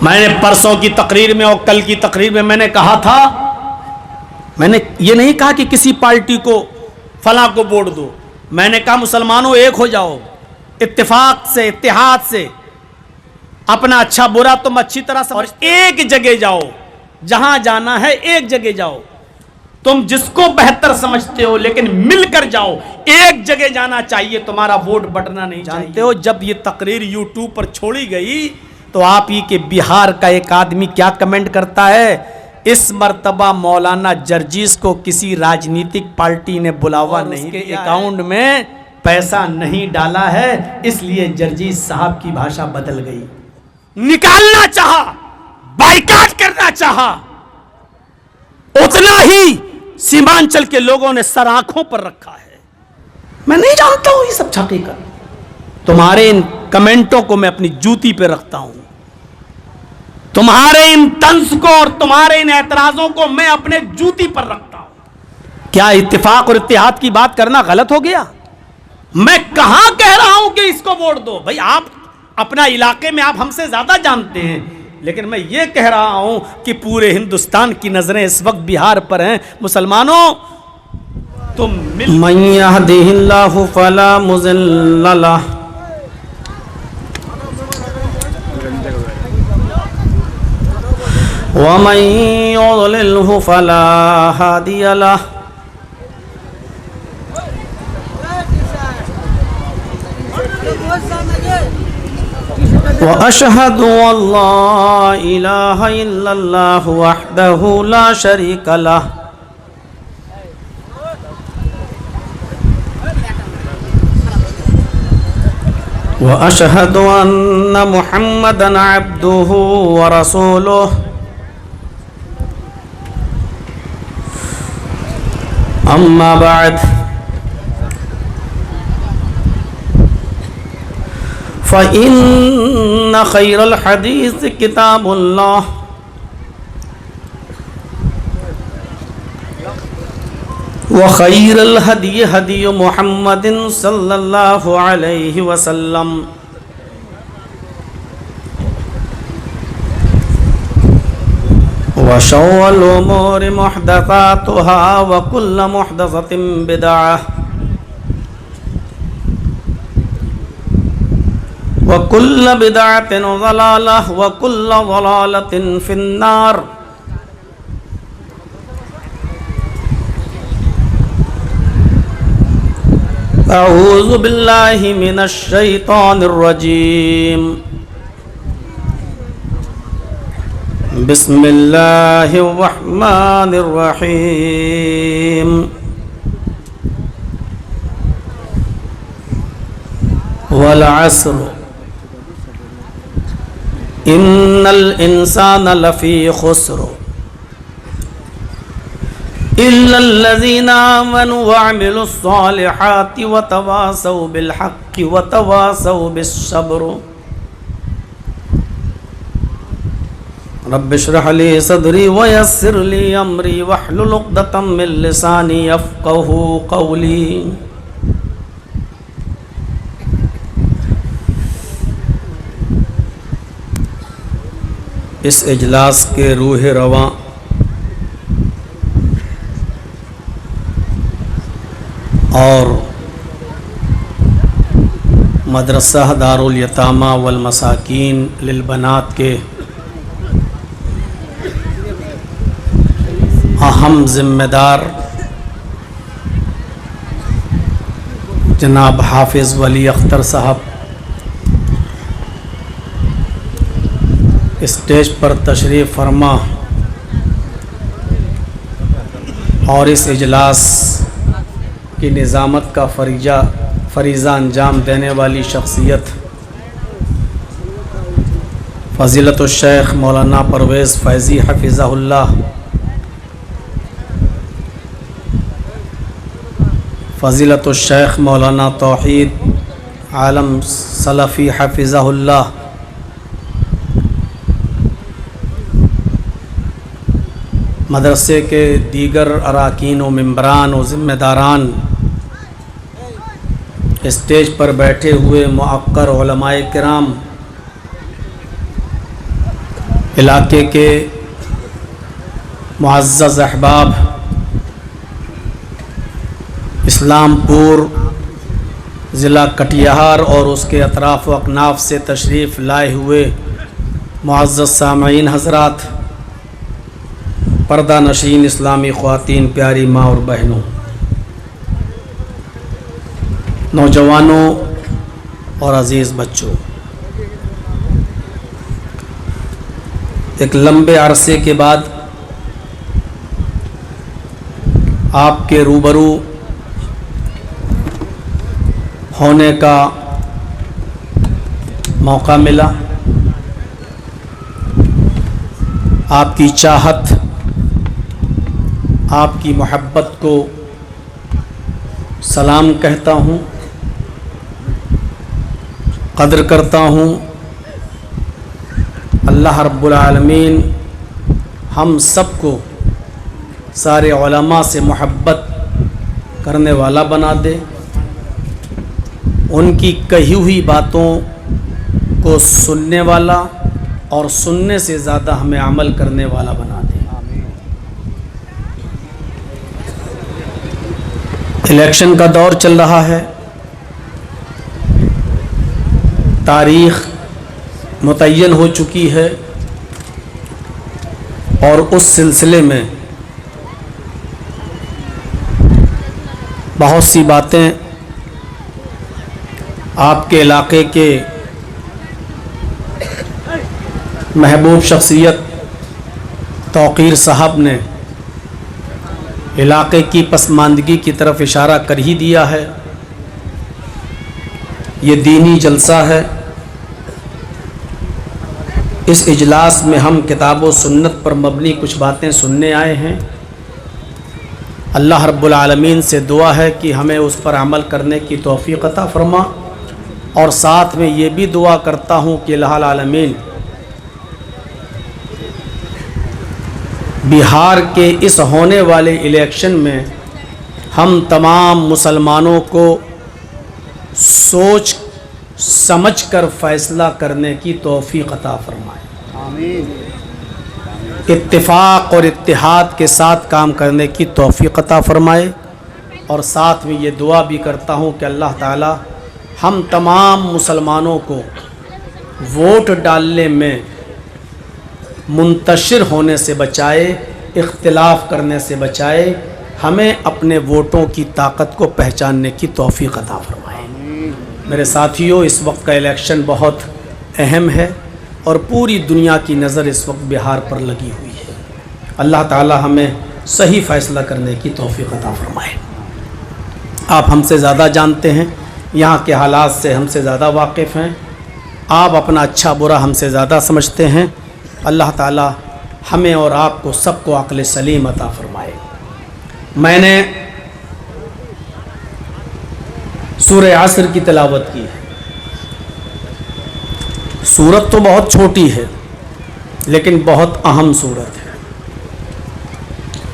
میں نے پرسوں کی تقریر میں اور کل کی تقریر میں میں نے کہا تھا، میں نے یہ نہیں کہا کہ کسی پارٹی کو فلاں کو ووٹ دو، میں نے کہا مسلمانوں ایک ہو جاؤ، اتفاق سے اتحاد سے، اپنا اچھا برا تم اچھی طرح سے، اور ایک جگہ جاؤ، جہاں جانا ہے ایک جگہ جاؤ، تم جس کو بہتر سمجھتے ہو لیکن مل کر جاؤ، ایک جگہ جانا چاہیے، تمہارا ووٹ بٹنا نہیں چاہیے۔ جانتے ہو جب یہ تقریر یوٹیوب پر چھوڑی گئی تو آپ ہی کے بہار کا ایک آدمی کیا کمنٹ کرتا ہے، اس مرتبہ مولانا جرجیس کو کسی راجنیتک پارٹی نے بلاوا نہیں دیا، اس کے اکاؤنٹ میں پیسہ نہیں ڈالا ہے، اس لیے جرجیس صاحب کی بھاشا بدل گئی، نکالنا چاہا، بائیکاٹ کرنا چاہا، اتنا ہی سیمانچل کے لوگوں نے سر آنکھوں پر رکھا ہے۔ میں نہیں جانتا ہوں یہ سب حقیقت، تمہارے ان کمنٹوں کو میں اپنی جوتی پہ رکھتا ہوں، تمہارے ان طنز کو اور تمہارے ان اعتراضوں کو میں اپنے جوتی پر رکھتا ہوں۔ کیا اتفاق اور اتحاد کی بات کرنا غلط ہو گیا؟ میں کہاں کہہ رہا ہوں کہ اس کو ووٹ دو، بھائی آپ اپنا علاقے میں آپ ہم سے زیادہ جانتے ہیں، لیکن میں یہ کہہ رہا ہوں کہ پورے ہندوستان کی نظریں اس وقت بہار پر ہیں۔ مسلمانوں تم من یہدہ اللہ فلا مضل لہ ومن یضللہ فلا ہادی لہ وأشهد أن لا إله إلا الله وحده لا شريك له وأشهد أن محمدا عبده ورسوله أما بعد فإن خير الحديث كتاب الله وخير الهدي هدي محمد صلى الله عليه وسلم وشر الأمور محدثاتها وكل محدثة بدعة وَكُلَّ بِدْعَةٍ ضَلَالَةٍ وَكُلَّ ضَلَالَةٍ فِي النَّارِ۔ أعوذ باللہ من الشیطان الرجیم، بسم اللہ الرحمن الرحیم، والعصر ان الانسان لفی خسر الا الذین آمنوا وعملوا الصالحات وتواصوا بالحق وتواصوا بالصبر۔ رب اشرح لی صدری ویسر لی امری واحلل عقدۃ من لسانی یفقہوا قولی۔ اس اجلاس کے روح رواں اور مدرسہ دارالیتامہ والمساکین للبنات کے اہم ذمہ دار جناب حافظ ولی اختر صاحب اسٹیج پر تشریف فرما اور اس اجلاس کی نظامت کا فریضہ انجام دینے والی شخصیت فضیلت الشیخ مولانا پرویز فیضی حفظہ اللہ، فضیلت الشیخ مولانا توحید عالم سلفی حفظہ اللہ، مدرسے کے دیگر اراکین و ممبران و ذمہ داران، اسٹیج پر بیٹھے ہوئے معقر علماء کرام، علاقے کے معزز احباب، اسلام پور ضلع کٹیہار اور اس کے اطراف و اکناف سے تشریف لائے ہوئے معزز سامعین حضرات، پردہ نشین اسلامی خواتین، پیاری ماں اور بہنوں، نوجوانوں اور عزیز بچوں، ایک لمبے عرصے کے بعد آپ کے روبرو ہونے کا موقع ملا۔ آپ کی چاہت، آپ کی محبت کو سلام کہتا ہوں، قدر کرتا ہوں۔ اللہ رب العالمین ہم سب کو سارے علماء سے محبت کرنے والا بنا دے، ان کی کہی ہوئی باتوں کو سننے والا اور سننے سے زیادہ ہمیں عمل کرنے والا بنا دے۔ الیکشن کا دور چل رہا ہے، تاریخ متعین ہو چکی ہے، اور اس سلسلے میں بہت سی باتیں آپ کے علاقے کے محبوب شخصیت توقیر صاحب نے علاقے کی پسماندگی کی طرف اشارہ کر ہی دیا ہے۔ یہ دینی جلسہ ہے، اس اجلاس میں ہم کتاب و سنت پر مبنی کچھ باتیں سننے آئے ہیں۔ اللہ رب العالمین سے دعا ہے کہ ہمیں اس پر عمل کرنے کی توفیق عطا فرما، اور ساتھ میں یہ بھی دعا کرتا ہوں کہ اللہ العالمین بہار کے اس ہونے والے الیکشن میں ہم تمام مسلمانوں کو سوچ سمجھ کر فیصلہ کرنے کی توفیق عطا فرمائے، اتفاق اور اتحاد کے ساتھ کام کرنے کی توفیق عطا فرمائے۔ اور ساتھ میں یہ دعا بھی کرتا ہوں کہ اللہ تعالی ہم تمام مسلمانوں کو ووٹ ڈالنے میں منتشر ہونے سے بچائے، اختلاف کرنے سے بچائے، ہمیں اپنے ووٹوں کی طاقت کو پہچاننے کی توفیق عطا فرمائے۔ میرے ساتھیوں، اس وقت کا الیکشن بہت اہم ہے اور پوری دنیا کی نظر اس وقت بہار پر لگی ہوئی ہے۔ اللہ تعالی ہمیں صحیح فیصلہ کرنے کی توفیق عطا فرمائے۔ آپ ہم سے زیادہ جانتے ہیں، یہاں کے حالات سے ہم سے زیادہ واقف ہیں، آپ اپنا اچھا برا ہم سے زیادہ سمجھتے ہیں۔ اللہ تعالی ہمیں اور آپ کو سب کو عقل سلیم عطا فرمائے۔ میں نے سورہ عصر کی تلاوت کی ہے۔ سورت تو بہت چھوٹی ہے لیکن بہت اہم سورت ہے۔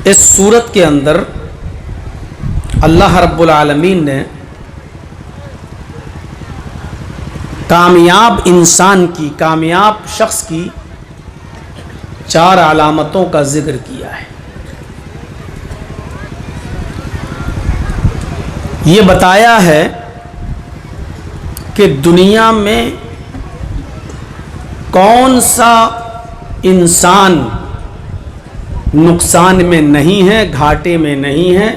اس سورت کے اندر اللہ رب العالمین نے کامیاب انسان کی، کامیاب شخص کی 4 علامتوں کا ذکر کیا ہے۔ یہ بتایا ہے کہ دنیا میں کون سا انسان نقصان میں نہیں ہے، گھاٹے میں نہیں ہے،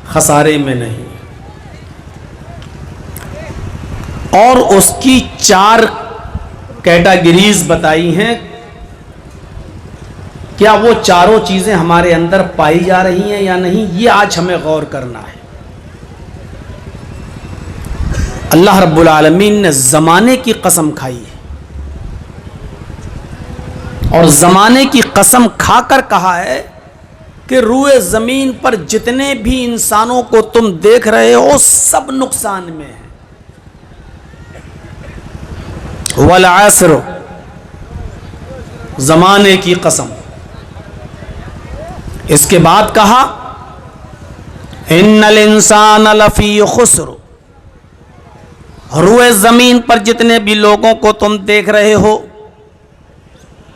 خسارے میں نہیں، اور اس کی 4 کیٹیگریز بتائی ہیں۔ کیا وہ چاروں چیزیں ہمارے اندر پائی جا رہی ہیں یا نہیں، یہ آج ہمیں غور کرنا ہے۔ اللہ رب العالمین نے زمانے کی قسم کھائی ہے، اور زمانے کی قسم کھا کر کہا ہے کہ روئے زمین پر جتنے بھی انسانوں کو تم دیکھ رہے ہو سب نقصان میں ہیں۔ والعصر، زمانے کی قسم۔ اس کے بعد کہا ان الانسان لفی خسر، روئے زمین پر جتنے بھی لوگوں کو تم دیکھ رہے ہو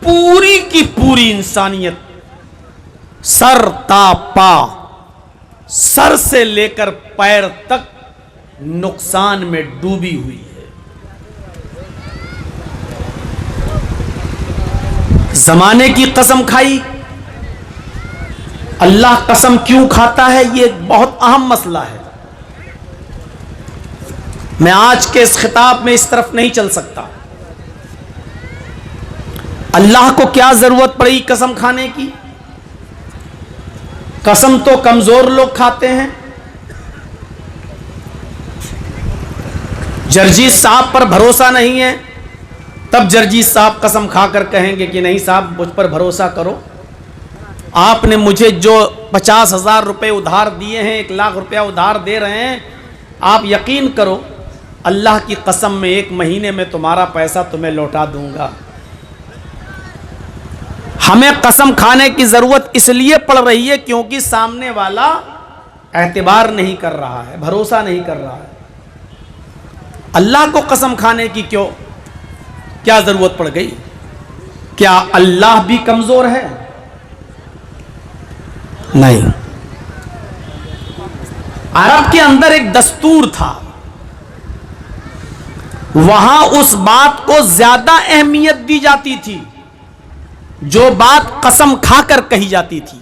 پوری کی پوری انسانیت سر تا پا، سر سے لے کر پیر تک نقصان میں ڈوبی ہوئی ہے۔ زمانے کی قسم کھائی، اللہ قسم کیوں کھاتا ہے، یہ ایک بہت اہم مسئلہ ہے۔ میں آج کے اس خطاب میں اس طرف نہیں چل سکتا۔ اللہ کو کیا ضرورت پڑی قسم کھانے کی؟ قسم تو کمزور لوگ کھاتے ہیں۔ جرجیت صاحب پر بھروسہ نہیں ہے، تب جرجیت صاحب قسم کھا کر کہیں گے کہ نہیں صاحب مجھ پر بھروسہ کرو، آپ نے مجھے جو 50,000 روپے ادھار دیے ہیں، 1,00,000 روپیہ ادھار دے رہے ہیں، آپ یقین کرو اللہ کی قسم میں 1 مہینے میں تمہارا پیسہ تمہیں لوٹا دوں گا۔ ہمیں قسم کھانے کی ضرورت اس لیے پڑ رہی ہے کیونکہ سامنے والا اعتبار نہیں کر رہا ہے، بھروسہ نہیں کر رہا ہے۔ اللہ کو قسم کھانے کی کیا ضرورت پڑ گئی؟ کیا اللہ بھی کمزور ہے؟ نہیں۔ عرب کے اندر ایک دستور تھا، وہاں اس بات کو زیادہ اہمیت دی جاتی تھی جو بات قسم کھا کر کہی جاتی تھی۔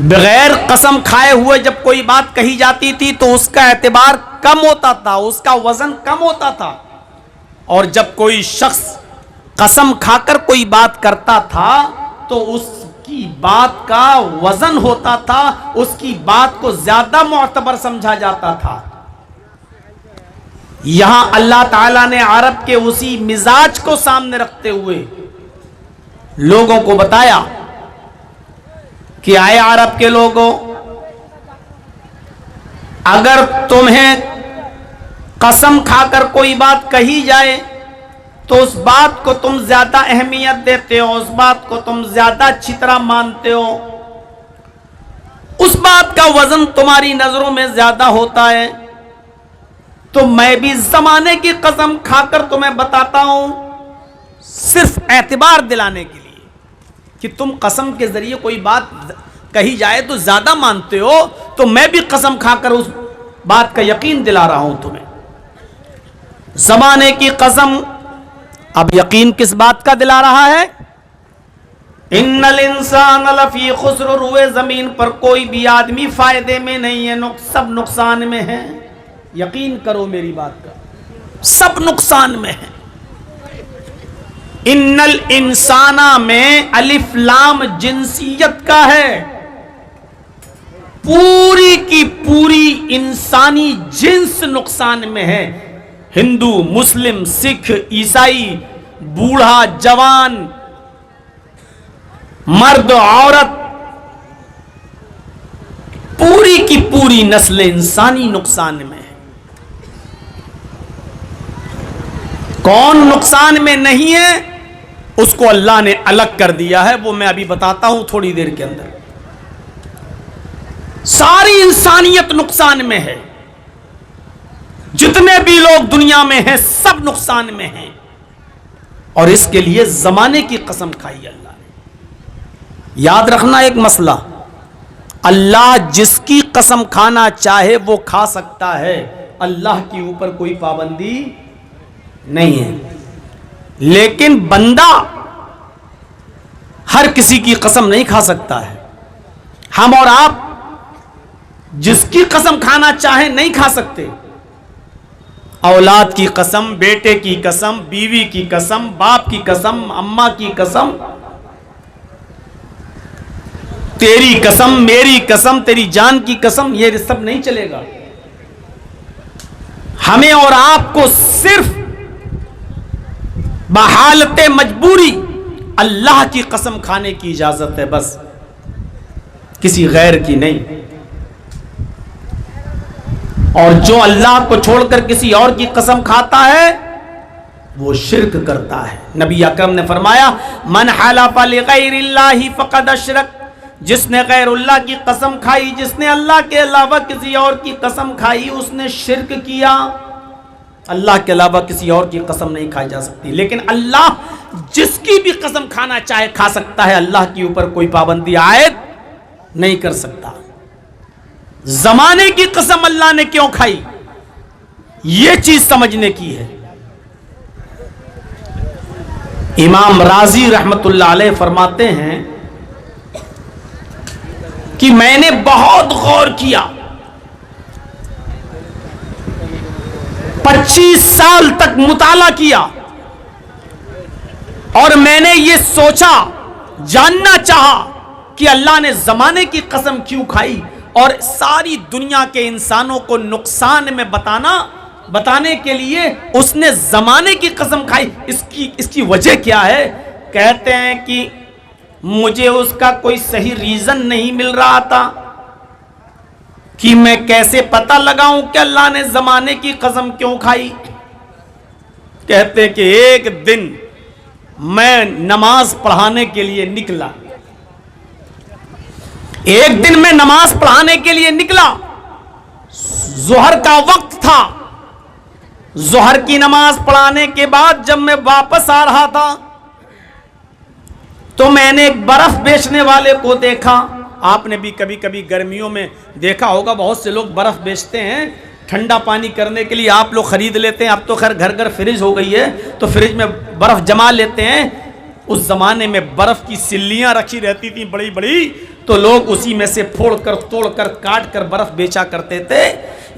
بغیر قسم کھائے ہوئے جب کوئی بات کہی جاتی تھی تو اس کا اعتبار کم ہوتا تھا، اس کا وزن کم ہوتا تھا، اور جب کوئی شخص قسم کھا کر کوئی بات کرتا تھا تو اس کی بات کا وزن ہوتا تھا، اس کی بات کو زیادہ معتبر سمجھا جاتا تھا۔ یہاں اللہ تعالیٰ نے عرب کے اسی مزاج کو سامنے رکھتے ہوئے لوگوں کو بتایا کہ آئے عرب کے لوگوں، اگر تمہیں قسم کھا کر کوئی بات کہی جائے تو اس بات کو تم زیادہ اہمیت دیتے ہو، اس بات کو تم زیادہ اچھی طرح مانتے ہو، اس بات کا وزن تمہاری نظروں میں زیادہ ہوتا ہے، تو میں بھی زمانے کی قسم کھا کر تمہیں بتاتا ہوں صرف اعتبار دلانے کے لیے کہ تم قسم کے ذریعے کوئی بات کہی جائے تو زیادہ مانتے ہو، تو میں بھی قسم کھا کر اس بات کا یقین دلا رہا ہوں تمہیں۔ زمانے کی قسم، اب یقین کس بات کا دلا رہا ہے؟ ان الانسان لفی خسر، روئے زمین پر کوئی بھی آدمی فائدے میں نہیں ہے، سب نقصان میں ہے۔ یقین کرو میری بات کا، سب نقصان میں ہے۔ ان الانسان میں الف لام جنسیت کا ہے، پوری کی پوری انسانی جنس نقصان میں ہے۔ ہندو، مسلم، سکھ، عیسائی، بوڑھا، جوان، مرد، عورت، پوری کی پوری نسل انسانی نقصان میں ہے۔ کون نقصان میں نہیں ہے اس کو اللہ نے الگ کر دیا ہے، وہ میں ابھی بتاتا ہوں تھوڑی دیر کے اندر۔ ساری انسانیت نقصان میں ہے، جتنے بھی لوگ دنیا میں ہیں سب نقصان میں ہیں، اور اس کے لیے زمانے کی قسم کھائی اللہ نے۔ یاد رکھنا ایک مسئلہ، اللہ جس کی قسم کھانا چاہے وہ کھا سکتا ہے، اللہ کے اوپر کوئی پابندی نہیں ہے، لیکن بندہ ہر کسی کی قسم نہیں کھا سکتا ہے۔ ہم اور آپ جس کی قسم کھانا چاہیں نہیں کھا سکتے۔ اولاد کی قسم، بیٹے کی قسم، بیوی کی قسم، باپ کی قسم، اماں کی قسم، تیری قسم، میری قسم، تیری جان کی قسم، یہ سب نہیں چلے گا۔ ہمیں اور آپ کو صرف بحالت مجبوری اللہ کی قسم کھانے کی اجازت ہے، بس کسی غیر کی نہیں۔ اور جو اللہ کو چھوڑ کر کسی اور کی قسم کھاتا ہے وہ شرک کرتا ہے۔ نبی اکرم نے فرمایا من حلف لغیر اللہ فقد اشرک، جس نے غیر اللہ کی قسم کھائی، جس نے اللہ کے علاوہ کسی اور کی قسم کھائی، اس نے شرک کیا۔ اللہ کے علاوہ کسی اور کی قسم نہیں کھائی جا سکتی، لیکن اللہ جس کی بھی قسم کھانا چاہے کھا سکتا ہے، اللہ کے اوپر کوئی پابندی عائد نہیں کر سکتا۔ زمانے کی قسم اللہ نے کیوں کھائی، یہ چیز سمجھنے کی ہے۔ امام رازی رحمت اللہ علیہ فرماتے ہیں کہ میں نے بہت غور کیا، 25 سال تک مطالعہ کیا، اور میں نے یہ سوچا، جاننا چاہا کہ اللہ نے زمانے کی قسم کیوں کھائی، اور ساری دنیا کے انسانوں کو نقصان میں بتانے کے لیے اس نے زمانے کی قسم کھائی۔ اس کی وجہ کیا ہے؟ کہتے ہیں کہ مجھے اس کا کوئی صحیح ریزن نہیں مل رہا تھا کہ میں کیسے پتہ لگاؤں کہ اللہ نے زمانے کی قسم کیوں کھائی۔ کہتے کہ ایک دن میں نماز پڑھانے کے لیے نکلا، ظہر کا وقت تھا۔ ظہر کی نماز پڑھانے کے بعد جب میں واپس آ رہا تھا تو میں نے ایک برف بیچنے والے کو دیکھا۔ آپ نے بھی کبھی کبھی گرمیوں میں دیکھا ہوگا، بہت سے لوگ برف بیچتے ہیں ٹھنڈا پانی کرنے کے لیے، آپ لوگ خرید لیتے ہیں۔ اب تو خیر گھر گھر فریج ہو گئی ہے تو فریج میں برف جما لیتے ہیں۔ اس زمانے میں برف کی سلیاں رکھی رہتی تھیں بڑی بڑی، تو لوگ اسی میں سے پھوڑ کر توڑ کر کاٹ کر برف بیچا کرتے تھے۔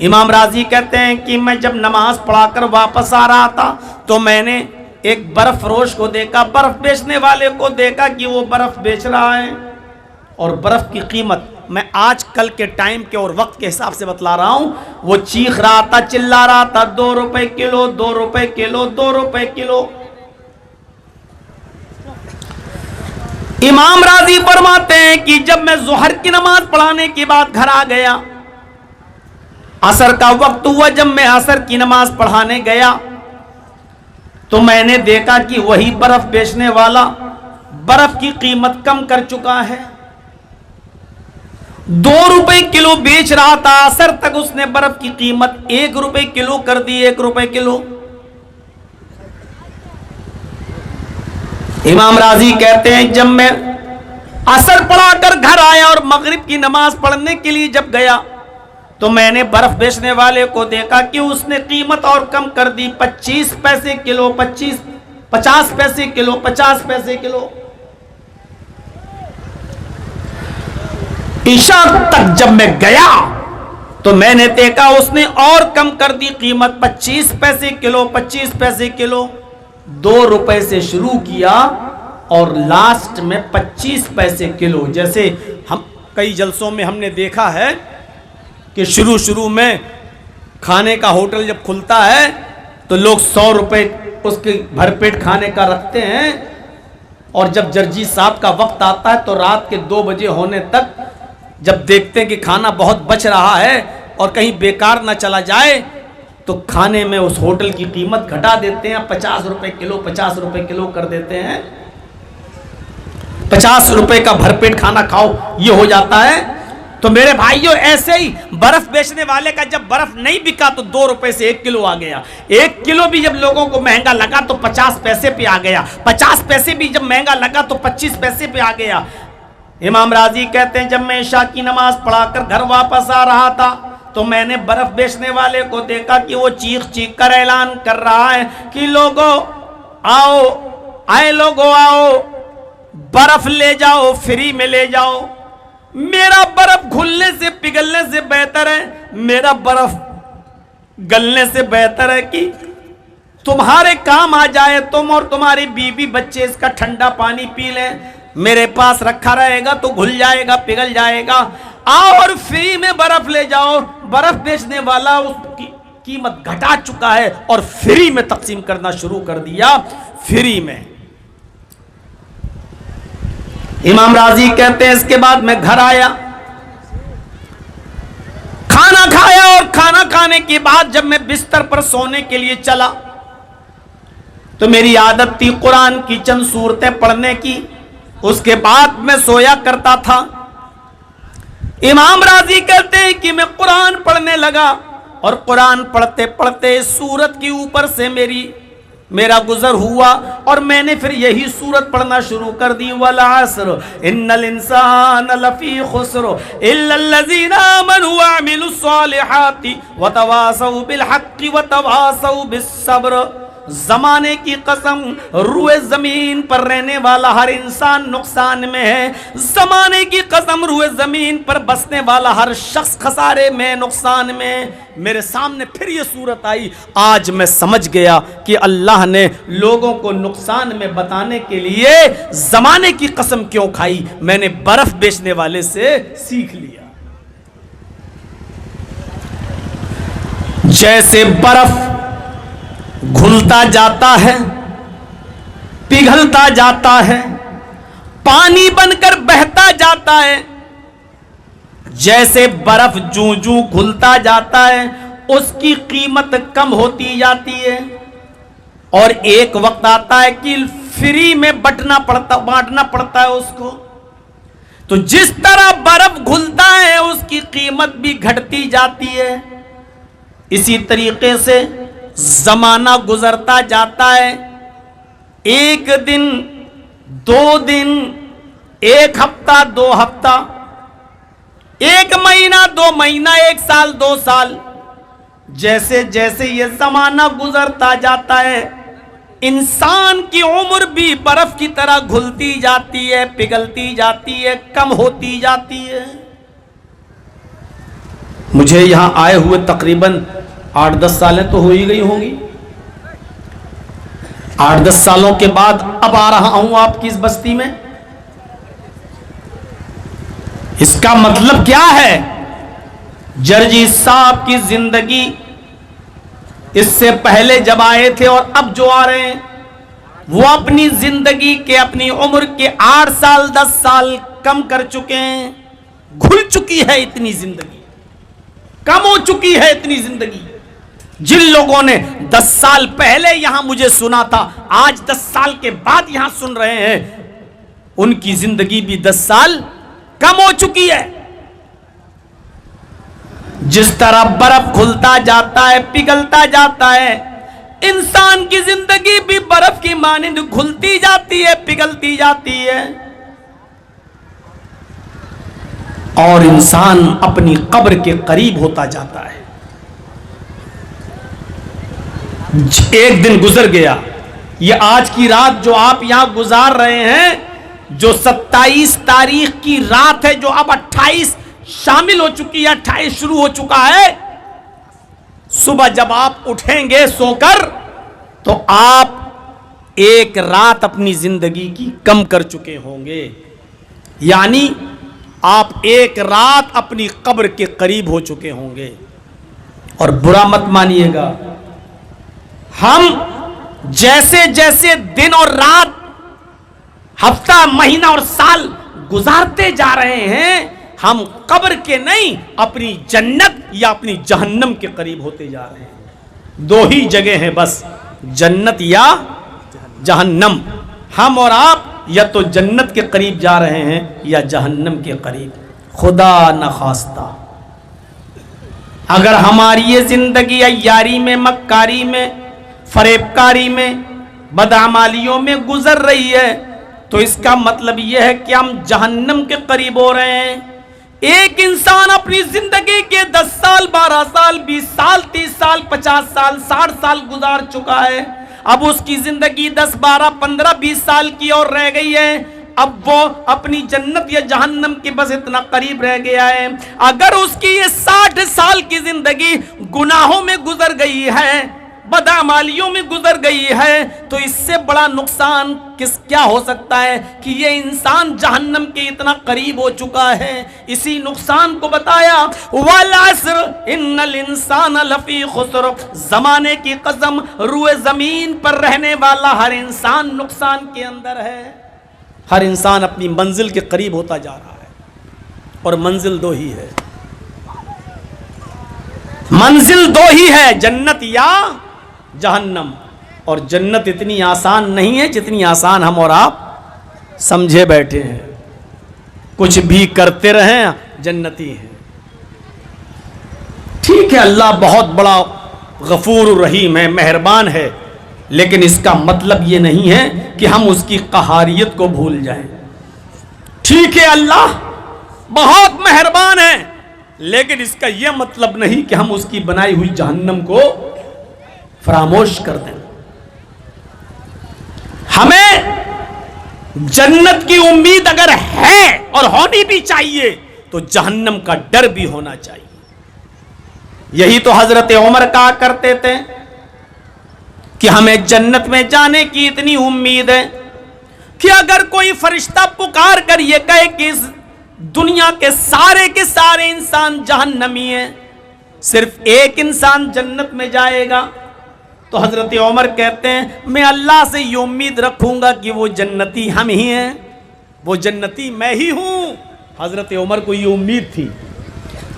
امام راضی کہتے ہیں کہ میں جب نماز پڑھا کر واپس آ رہا تھا تو میں نے ایک برف فروش کو دیکھا، برف بیچنے والے کو دیکھا کہ وہ برف بیچ رہا ہے، اور برف کی قیمت میں آج کل کے ٹائم کے اور وقت کے حساب سے بتلا رہا ہوں، وہ چیخ رہا تھا، چلا رہا تھا، 2 روپے کلو، 2 روپے کلو، 2 روپے کلو۔ امام راضی فرماتے ہیں کہ جب میں ظہر کی نماز پڑھانے کے بعد گھر آ گیا، عصر کا وقت ہوا، جب میں عصر کی نماز پڑھانے گیا تو میں نے دیکھا کہ وہی برف بیچنے والا برف کی قیمت کم کر چکا ہے، 2 روپے کلو بیچ رہا تھا، عصر تک اس نے برف کی قیمت 1 روپے کلو کر دی، 1 روپے کلو۔ امام راضی کہتے ہیں جب میں عصر پڑھا کر گھر آیا اور مغرب کی نماز پڑھنے کے لیے جب گیا تو میں نے برف بیچنے والے کو دیکھا کہ اس نے قیمت اور کم کر دی، 25 پیسے کلو، 50 پیسے کلو، 50 پیسے کلو۔ عشاء تک جب میں گیا تو میں نے دیکھا اس نے اور کم کر دی قیمت، 25 پیسے کلو، 25 پیسے کلو، 2 روپے سے شروع کیا اور لاسٹ میں 25 پیسے کلو۔ جیسے ہم کئی جلسوں میں ہم نے دیکھا ہے کہ شروع میں کھانے کا ہوٹل جب کھلتا ہے تو لوگ 100 روپے اس کے بھر پیٹ کھانے کا رکھتے ہیں، اور جب جرجی صاحب کا وقت آتا ہے تو رات کے 2 بجے ہونے تک جب دیکھتے ہیں کہ کھانا بہت بچ رہا ہے اور کہیں بیکار نہ چلا جائے تو کھانے میں اس ہوٹل کی قیمت گھٹا دیتے ہیں، 50 روپے کلو، 50 روپے کلو کر دیتے ہیں، 50 روپے کا بھر پیٹ کھانا کھاؤ، یہ ہو جاتا ہے۔ تو میرے بھائیوں ایسے ہی برف بیچنے والے کا جب برف نہیں بکا تو 2 روپے سے 1 کلو آ گیا، 1 کلو بھی جب لوگوں کو مہنگا لگا تو 50 پیسے پہ آ گیا، 50 پیسے بھی جب مہنگا لگا تو 25 پیسے پہ آ گیا۔ امام راضی کہتے ہیں جب میں عشاء کی نماز پڑھا کر گھر واپس آ رہا تھا تو میں نے برف بیچنے والے کو دیکھا کہ وہ چیخ چیخ کر اعلان کر رہا ہے کہ لوگوں آؤ، لوگوں آؤ، برف لے جاؤ، فری میں لے جاؤ، میرا برف گھلنے سے پگھلنے سے بہتر ہے، میرا برف گلنے سے بہتر ہے کہ تمہارے کام آ جائے، تم اور تمہاری بیوی بچے اس کا ٹھنڈا پانی پی لیں، میرے پاس رکھا رہے گا تو گھل جائے گا، پگھل جائے گا، آؤ اور فری میں برف لے جاؤ۔ برف بیچنے والا اس کی قیمت گھٹا چکا ہے اور فری میں تقسیم کرنا شروع کر دیا، فری میں۔ امام راضی کہتے ہیں اس کے بعد میں گھر آیا، کھانا کھایا، اور کھانا کھانے کے بعد جب میں بستر پر سونے کے لیے چلا تو میری عادت تھی قرآن کی چند سورتیں پڑھنے کی، اس کے بعد میں سویا کرتا تھا۔ امام راضی کہتے ہیں کہ میں قرآن پڑھنے لگا، اور قرآن پڑھتے پڑھتے سورت کے اوپر سے میرا گزر ہوا اور میں نے پھر یہی سورت پڑھنا شروع کر دی. والعصر ان الانسان لفی خسر الا الذین آمنوا وعملوا الصالحات وتواصوا بالحق وتواصوا بالصبر. زمانے کی قسم، روئے زمین پر رہنے والا ہر انسان نقصان میں ہے. زمانے کی قسم، روئے زمین پر بسنے والا ہر شخص خسارے میں، نقصان میں. میرے سامنے پھر یہ صورت آئی. آج میں سمجھ گیا کہ اللہ نے لوگوں کو نقصان میں بتانے کے لیے زمانے کی قسم کیوں کھائی. میں نے برف بیچنے والے سے سیکھ لیا. جیسے برف گھلتا جاتا ہے، پگھلتا جاتا ہے، پانی بن کر بہتا جاتا ہے، جیسے برف جوں جوں گھلتا جاتا ہے اس کی قیمت کم ہوتی جاتی ہے اور ایک وقت آتا ہے کہ فری میں بانٹنا پڑتا ہے اس کو. تو جس طرح برف گھلتا ہے اس کی قیمت بھی گھٹتی جاتی ہے. اسی طریقے سے زمانہ گزرتا جاتا ہے. ایک دن، 2 دن، 1 ہفتہ، 2 ہفتہ، 1 مہینہ، 2 مہینہ، 1 سال، 2 سال. جیسے جیسے یہ زمانہ گزرتا جاتا ہے انسان کی عمر بھی برف کی طرح گھلتی جاتی ہے، پگھلتی جاتی ہے، کم ہوتی جاتی ہے. مجھے یہاں آئے ہوئے تقریباً 8-10 سالیں تو ہو ہی گئی ہوں گی. 8-10 سالوں کے بعد اب آ رہا ہوں آپ کی اس بستی میں. اس کا مطلب کیا ہے؟ جرجی صاحب کی زندگی اس سے پہلے جب آئے تھے اور اب جو آ رہے ہیں وہ اپنی زندگی کے، اپنی عمر کے 8 سال 10 سال کم کر چکے ہیں. گھل چکی ہے اتنی زندگی، کم ہو چکی ہے اتنی زندگی. جن لوگوں نے 10 سال پہلے یہاں مجھے سنا تھا، آج 10 سال کے بعد یہاں سن رہے ہیں، ان کی زندگی بھی 10 سال کم ہو چکی ہے. جس طرح برف کھلتا جاتا ہے، پگھلتا جاتا ہے، انسان کی زندگی بھی برف کی مانند کھلتی جاتی ہے، پگھلتی جاتی ہے اور انسان اپنی قبر کے قریب ہوتا جاتا ہے. ایک دن گزر گیا. یہ آج کی رات جو آپ یہاں گزار رہے ہیں، جو 27 تاریخ کی رات ہے، جو اب 28 شامل ہو چکی ہے، 28 شروع ہو چکا ہے. صبح جب آپ اٹھیں گے سو کر تو آپ ایک رات اپنی زندگی کی کم کر چکے ہوں گے. یعنی آپ ایک رات اپنی قبر کے قریب ہو چکے ہوں گے. اور برا مت مانیے گا، ہم جیسے جیسے دن اور رات، ہفتہ، مہینہ اور سال گزارتے جا رہے ہیں، ہم قبر کے نہیں، اپنی جنت یا اپنی جہنم کے قریب ہوتے جا رہے ہیں. 2 ہی جگہ ہیں بس، جنت یا جہنم. ہم اور آپ یا تو جنت کے قریب جا رہے ہیں یا جہنم کے قریب. خدا نخواستہ اگر ہماری یہ زندگی عیاری میں، مکاری میں، فریب کاری میں، بدعمالیوں میں گزر رہی ہے تو اس کا مطلب یہ ہے کہ ہم جہنم کے قریب ہو رہے ہیں. ایک انسان اپنی زندگی کے 10 سال، 12 سال، 20 سال، 30 سال، 50 سال، 60 سال گزار چکا ہے. اب اس کی زندگی 10، 12، 15، 20 سال کی اور رہ گئی ہے. اب وہ اپنی جنت یا جہنم کے بس اتنا قریب رہ گیا ہے. اگر اس کی یہ 60 سال کی زندگی گناہوں میں گزر گئی ہے، بدعمالیوں میں گزر گئی ہے، تو اس سے بڑا نقصان کیا ہو سکتا ہے کہ یہ انسان جہنم کے اتنا قریب ہو چکا ہے. اسی نقصان کو بتایا، والعصر ان الانسان لفی خسر. زمانے کی قسم، روئے زمین پر رہنے والا ہر انسان نقصان کے اندر ہے. ہر انسان اپنی منزل کے قریب ہوتا جا رہا ہے اور منزل 2 ہی ہے. منزل 2 ہی ہے، جنت یا جہنم. اور جنت اتنی آسان نہیں ہے جتنی آسان ہم اور آپ سمجھے بیٹھے ہیں. کچھ بھی کرتے رہیں جنتی ہیں. ٹھیک ہے اللہ بہت بڑا غفور الرحیم ہے، مہربان ہے، لیکن اس کا مطلب یہ نہیں ہے کہ ہم اس کی قہاریت کو بھول جائیں۔ ٹھیک ہے اللہ بہت مہربان ہے، لیکن اس کا یہ مطلب نہیں کہ ہم اس کی بنائی ہوئی جہنم کو فراموش کر دیں۔ ہمیں جنت کی امید اگر ہے اور ہونی بھی چاہیے تو جہنم کا ڈر بھی ہونا چاہیے۔ یہی تو حضرت عمر کہا کرتے تھے کہ ہمیں جنت میں جانے کی اتنی امید ہے کہ اگر کوئی فرشتہ پکار کر یہ کہے کہ اس دنیا کے سارے انسان جہنمی ہیں، صرف ایک انسان جنت میں جائے گا، تو حضرت عمر کہتے ہیں میں اللہ سے یہ امید رکھوں گا کہ وہ جنتی ہم ہی ہیں، وہ جنتی میں ہی ہوں۔ حضرت عمر کو یہ امید تھی۔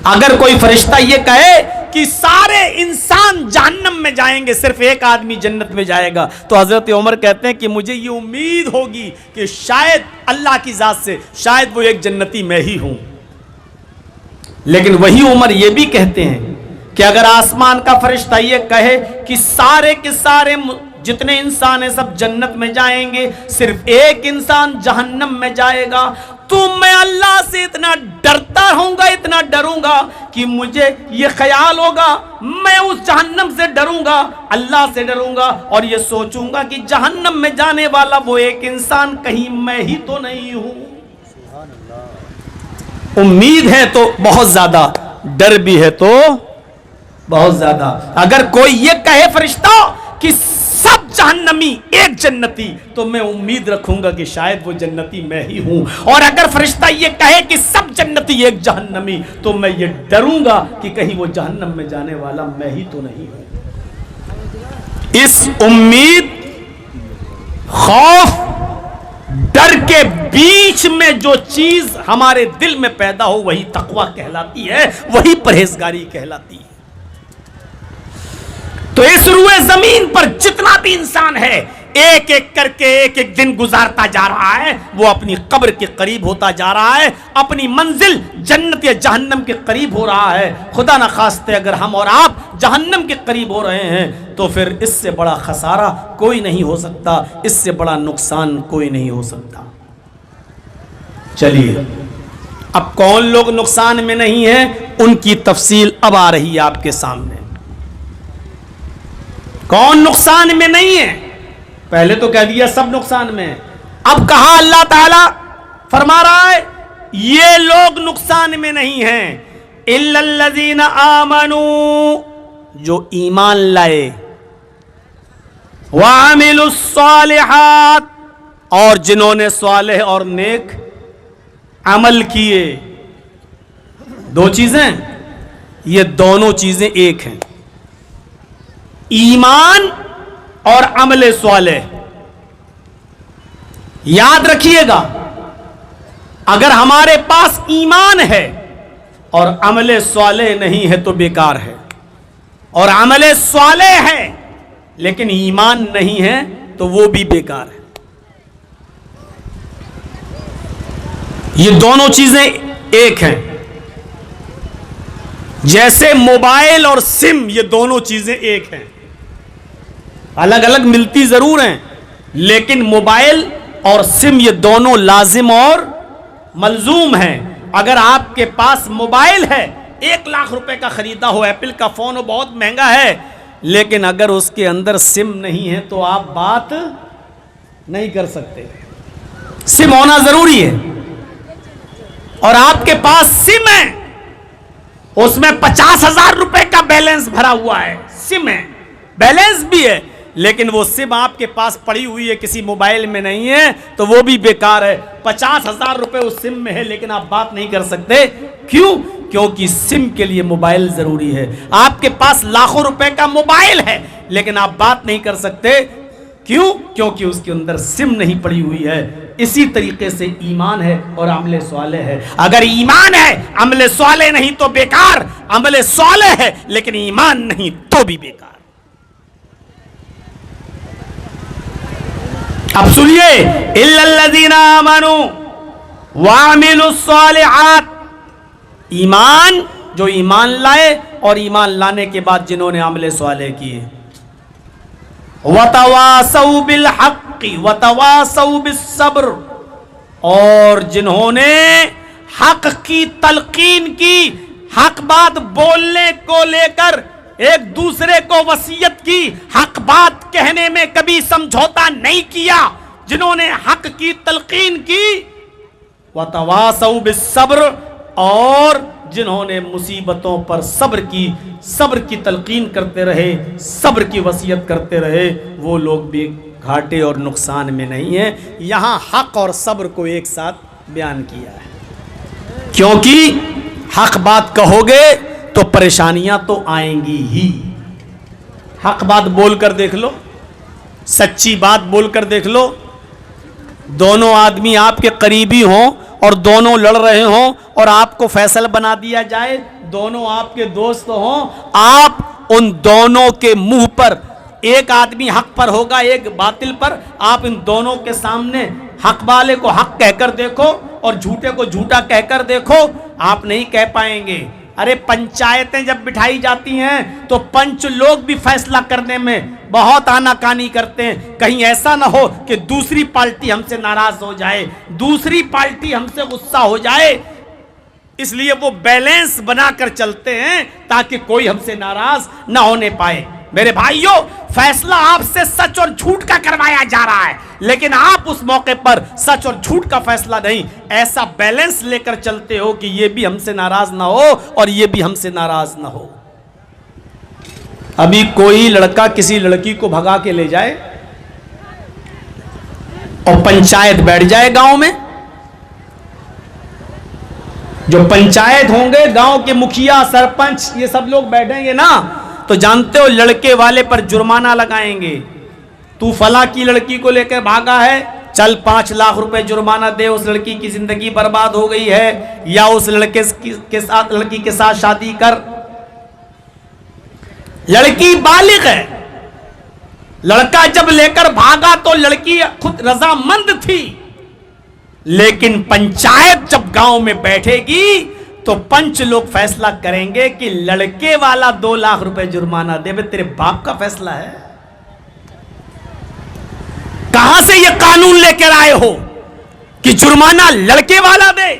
اگر کوئی فرشتہ یہ کہے کہ سارے انسان جہنم میں جائیں گے، صرف ایک آدمی جنت میں جائے گا، تو حضرت عمر کہتے ہیں کہ مجھے یہ امید ہوگی کہ شاید اللہ کی ذات سے شاید وہ ایک جنتی میں ہی ہوں۔ لیکن وہی عمر یہ بھی کہتے ہیں کہ اگر آسمان کا فرشتہ یہ کہے کہ سارے کے سارے جتنے انسان ہیں سب جنت میں جائیں گے، صرف ایک انسان جہنم میں جائے گا، تو میں اللہ سے اتنا ڈرتا ہوں گا، اتنا ڈروں گا کہ مجھے یہ خیال ہوگا، میں اس جہنم سے ڈروں گا، اللہ سے ڈروں گا، اور یہ سوچوں گا کہ جہنم میں جانے والا وہ ایک انسان کہیں میں ہی تو نہیں ہوں۔ امید ہے تو بہت زیادہ، ڈر بھی ہے تو بہت زیادہ۔ اگر کوئی یہ کہے فرشتہ کہ سب جہنمی ایک جنتی، تو میں امید رکھوں گا کہ شاید وہ جنتی میں ہی ہوں، اور اگر فرشتہ یہ کہے کہ سب جنتی ایک جہنمی، تو میں یہ ڈروں گا کہ کہیں وہ جہنم میں جانے والا میں ہی تو نہیں ہوں۔ اس امید، خوف، ڈر کے بیچ میں جو چیز ہمارے دل میں پیدا ہو وہی تقویٰ کہلاتی ہے، وہی پرہیزگاری کہلاتی ہے۔ تو اس روئے زمین پر جتنا بھی انسان ہے، ایک ایک کر کے ایک ایک دن گزارتا جا رہا ہے، وہ اپنی قبر کے قریب ہوتا جا رہا ہے، اپنی منزل جنت یا جہنم کے قریب ہو رہا ہے۔ خدا نہ خواستہ اگر ہم اور آپ جہنم کے قریب ہو رہے ہیں تو پھر اس سے بڑا خسارہ کوئی نہیں ہو سکتا، اس سے بڑا نقصان کوئی نہیں ہو سکتا۔ چلیے اب کون لوگ نقصان میں نہیں ہیں ان کی تفصیل اب آ رہی ہے آپ کے سامنے۔ کون نقصان میں نہیں ہے؟ پہلے تو کہہ دیا سب نقصان میں، اب کہا اللہ تعالی فرما رہا ہے یہ لوگ نقصان میں نہیں ہیں، الا الذین آمنوا، جو ایمان لائے، وعملوا الصالحات، اور جنہوں نے صالح اور نیک عمل کیے۔ دو چیزیں، یہ دونوں چیزیں ایک ہیں، ایمان اور عمل صالح۔ یاد رکھیے گا اگر ہمارے پاس ایمان ہے اور عمل صالح نہیں ہے تو بیکار ہے، اور عمل صالح ہے لیکن ایمان نہیں ہے تو وہ بھی بیکار ہے۔ یہ دونوں چیزیں ایک ہیں، جیسے موبائل اور سم، یہ دونوں چیزیں ایک ہیں، الگ الگ ملتی ضرور ہیں لیکن موبائل اور سم یہ دونوں لازم اور ملزوم ہیں۔ اگر آپ کے پاس موبائل ہے، 1 لاکھ روپے کا خریدا ہو، ایپل کا فون ہو، بہت مہنگا ہے، لیکن اگر اس کے اندر سم نہیں ہے تو آپ بات نہیں کر سکتے۔ سم ہونا ضروری ہے، اور آپ کے پاس سم ہے، اس میں 50,000 روپے کا بیلنس بھرا ہوا ہے، سم ہے، بیلنس بھی ہے، لیکن وہ سم آپ کے پاس پڑی ہوئی ہے، کسی موبائل میں نہیں ہے، تو وہ بھی بیکار ہے۔ 50,000 روپے اس سم میں ہے لیکن آپ بات نہیں کر سکتے، کیوں؟ کیونکہ سم کے لیے موبائل ضروری ہے۔ آپ کے پاس لاکھوں روپے کا موبائل ہے لیکن آپ بات نہیں کر سکتے، کیوں؟ کیونکہ اس کے اندر سم نہیں پڑی ہوئی ہے۔ اسی طریقے سے ایمان ہے اور عمل صالح ہے، اگر ایمان ہے عمل صالح نہیں تو بیکار، عمل صالح ہے لیکن ایمان نہیں تو بھی بیکار۔ اب سنیے، الا الذین آمنوا وعملوا الصالحات، ایمان جو ایمان لائے اور ایمان لانے کے بعد جنہوں نے عمل صالح کیے. وَتَوَاصَوْا بِالْحَقِّ وَتَوَاصَوْا بِالصَّبْرِ، اور جنہوں نے حق کی تلقین کی، حق بات بولنے کو لے کر ایک دوسرے کو وصیت کی، حق بات کہنے میں کبھی سمجھوتا نہیں کیا، جنہوں نے حق کی تلقین کی. وَتَوَاصَوْا بِالصَّبْرِ، اور جنہوں نے مصیبتوں پر صبر کی، صبر کی تلقین کرتے رہے، صبر کی وصیت کرتے رہے، وہ لوگ بھی گھاٹے اور نقصان میں نہیں ہیں. یہاں حق اور صبر کو ایک ساتھ بیان کیا ہے، کیونکہ حق بات کہو گے تو پریشانیاں تو آئیں گی ہی. حق بات بول کر دیکھ لو، سچی بات بول کر دیکھ لو. دونوں آدمی آپ کے قریبی ہوں اور دونوں لڑ رہے ہوں اور آپ کو فیصلہ بنا دیا جائے، دونوں آپ کے دوست ہوں، آپ ان دونوں کے منہ پر، ایک آدمی حق پر ہوگا ایک باطل پر، آپ ان دونوں کے سامنے حق والے کو حق کہہ کر دیکھو اور جھوٹے کو جھوٹا کہہ کر دیکھو، آپ نہیں کہہ پائیں گے. ارے پنچایتیں جب بٹھائی جاتی ہیں تو پنچ لوگ بھی فیصلہ کرنے میں بہت آناکانی کرتے ہیں، کہیں ایسا نہ ہو کہ دوسری پارٹی ہم سے ناراض ہو جائے، دوسری پارٹی ہم سے غصہ ہو جائے، اس لیے وہ بیلنس بنا کر چلتے ہیں تاکہ کوئی ہم سے ناراض نہ ہونے پائے. میرے بھائیوں، فیصلہ آپ سے سچ اور جھوٹ کا کروایا جا رہا ہے، لیکن آپ اس موقع پر سچ اور جھوٹ کا فیصلہ نہیں، ایسا بیلنس لے کر چلتے ہو کہ یہ بھی ہم سے ناراض نہ ہو اور یہ بھی ہم سے ناراض نہ ہو. ابھی کوئی لڑکا کسی لڑکی کو بھگا کے لے جائے اور پنچایت بیٹھ جائے گاؤں میں، جو پنچایت ہوں گے، گاؤں کے مکھیا، سرپنچ، یہ سب لوگ بیٹھیں گے نا، تو جانتے ہو لڑکے والے پر جرمانہ لگائیں گے. تو فلاں کی لڑکی کو لے کر بھاگا ہے، چل 5 لاکھ روپے جرمانہ دے، اس لڑکی کی زندگی برباد ہو گئی ہے، یا اس لڑکی کے ساتھ شادی کر. لڑکی بالغ ہے، لڑکا جب لے کر بھاگا تو لڑکی خود رضامند تھی، لیکن پنچایت جب گاؤں میں بیٹھے گی تو پنچ لوگ فیصلہ کریں گے کہ لڑکے والا 2 لاکھ روپے جرمانہ دے. بے تیرے باپ کا فیصلہ ہے، کہاں سے یہ قانون لے کر آئے ہو کہ جرمانہ لڑکے والا دے؟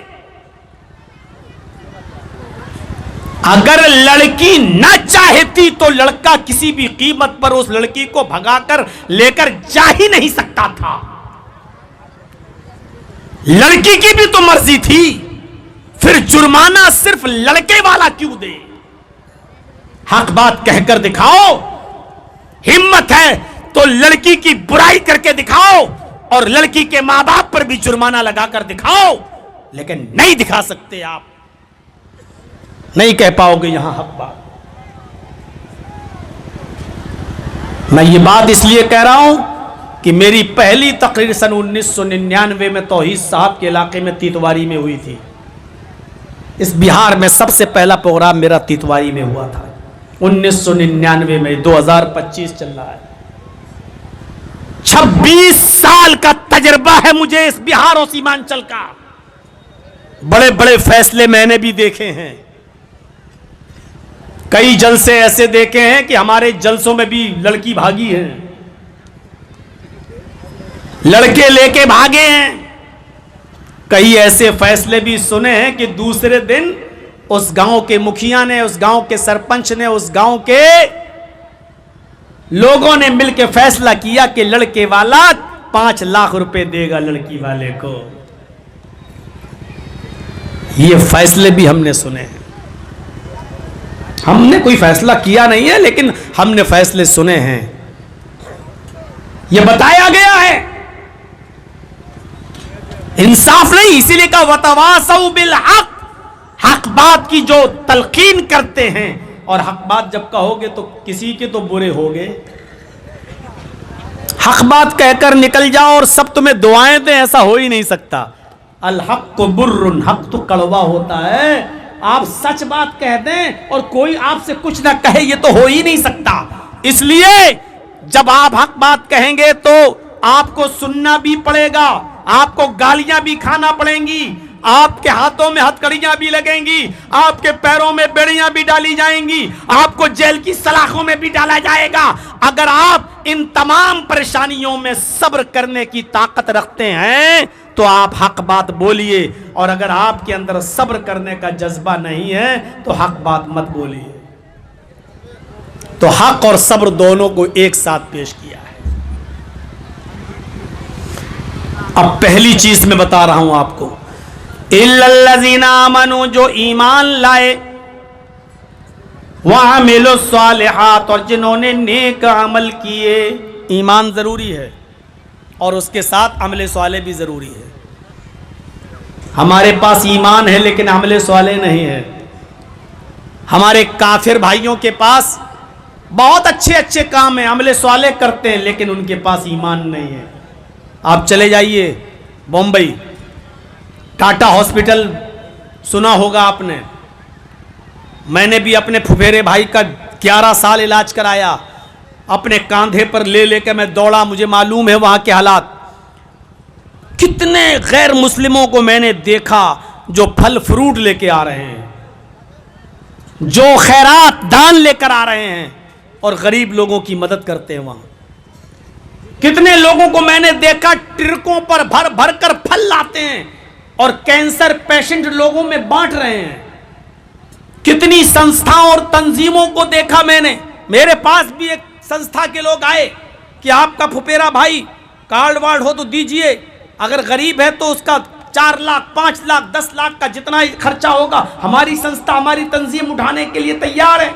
اگر لڑکی نہ چاہتی تو لڑکا کسی بھی قیمت پر اس لڑکی کو بھگا کر لے کر جا ہی نہیں سکتا تھا. لڑکی کی بھی تو مرضی تھی، پھر جرمانہ صرف لڑکے والا کیوں دے؟ حق بات کہہ کر دکھاؤ، ہمت ہے تو لڑکی کی برائی کر کے دکھاؤ اور لڑکی کے ماں باپ پر بھی جرمانہ لگا کر دکھاؤ، لیکن نہیں دکھا سکتے، آپ نہیں کہہ پاؤ گے یہاں حق بات. میں یہ بات اس لیے کہہ رہا ہوں کہ میری پہلی تقریر سن 1999 میں توحید صاحب کے علاقے میں تیتواری میں ہوئی تھی. اس بہار میں سب سے پہلا پروگرام میرا تیتواری میں ہوا تھا 1999 میں. 2025 چل رہا ہے، 26 سال کا تجربہ ہے مجھے اس بہار اور سیمانچل کا. بڑے بڑے فیصلے میں نے بھی دیکھے ہیں، کئی جلسے ایسے دیکھے ہیں کہ ہمارے جلسوں میں بھی لڑکی بھاگی ہے، لڑکے لے کے بھاگے ہیں. کئی ایسے فیصلے بھی سنے ہیں کہ دوسرے دن اس گاؤں کے مکھیا نے، اس گاؤں کے سرپنچ نے، اس گاؤں کے لوگوں نے مل کے فیصلہ کیا کہ لڑکے والا 5 لاکھ روپے دے گا لڑکی والے کو. یہ فیصلے بھی ہم نے سنے ہیں. ہم نے کوئی فیصلہ کیا نہیں ہے، لیکن ہم نے فیصلے سنے ہیں. یہ بتایا گیا ہے، انصاف نہیں، اسی لیے کہا وَتَوَاصَوْا بِالْحَقِّ. حق بات کی جو تلقین کرتے ہیں، اور حق بات جب کہو گے تو کسی کے تو برے ہوگے. حق بات کہہ کر نکل جاؤ اور سب تمہیں دعائیں دیں، ایسا ہو ہی نہیں سکتا. الحق برٌ، حق تو کڑوا ہوتا ہے. آپ سچ بات کہہ دیں اور کوئی آپ سے کچھ نہ کہے، یہ تو ہو ہی نہیں سکتا. اس لیے جب آپ حق بات کہیں گے تو آپ کو سننا بھی پڑے گا، آپ کو گالیاں بھی کھانا پڑیں گی، آپ کے ہاتھوں میں ہتھکڑیاں بھی لگیں گی, آپ کے پیروں میں بیڑیاں بھی ڈالی جائیں گی, آپ کو جیل کی سلاخوں میں بھی ڈالا جائے گا. اگر آپ ان تمام پریشانیوں میں صبر کرنے کی طاقت رکھتے ہیں تو آپ حق بات بولیے, اور اگر آپ کے اندر صبر کرنے کا جذبہ نہیں ہے تو حق بات مت بولیے. تو حق اور صبر دونوں کو ایک ساتھ پیش کیا ہے. اب پہلی چیز میں بتا رہا ہوں آپ کو, اِلَّا الَّذِينَ آمَنُوا, جو ایمان لائے, وَعَمِلُوا الصَّالِحَاتِ, اور جنہوں نے نیک عمل کیے. ایمان ضروری ہے اور اس کے ساتھ عمل صالح بھی ضروری ہے. ہمارے پاس ایمان ہے لیکن عمل صالح نہیں ہے. ہمارے کافر بھائیوں کے پاس بہت اچھے اچھے کام ہیں, عمل صالح کرتے ہیں, لیکن ان کے پاس ایمان نہیں ہے. آپ چلے جائیے بمبئی, ٹاٹا ہاسپٹل سنا ہوگا آپ نے. میں نے بھی اپنے پھپھیرے بھائی کا 11 سال علاج کرایا, اپنے کاندھے پر لے لے کے میں دوڑا. مجھے معلوم ہے وہاں کے حالات. کتنے غیر مسلموں کو میں نے دیکھا جو پھل فروٹ لے کے آ رہے ہیں, جو خیرات دان لے کر آ رہے ہیں, اور غریب لوگوں کی مدد کرتے ہیں وہاں. کتنے لوگوں کو میں نے دیکھا ٹرکوں پر بھر بھر کر پھل لاتے ہیں اور کینسر پیشنٹ لوگوں میں بانٹ رہے ہیں. کتنی سنستھاؤں اور تنظیموں کو دیکھا میں نے. میرے پاس بھی ایک سنستھا کے لوگ آئے کہ آپ کا پھپھیرا بھائی کارڈ وارڈ ہو تو دیجئے, اگر غریب ہے تو اس کا 4 لاکھ 5 لاکھ 10 لاکھ کا جتنا ہی خرچہ ہوگا ہماری سنستھا ہماری تنظیم اٹھانے کے لیے تیار ہے.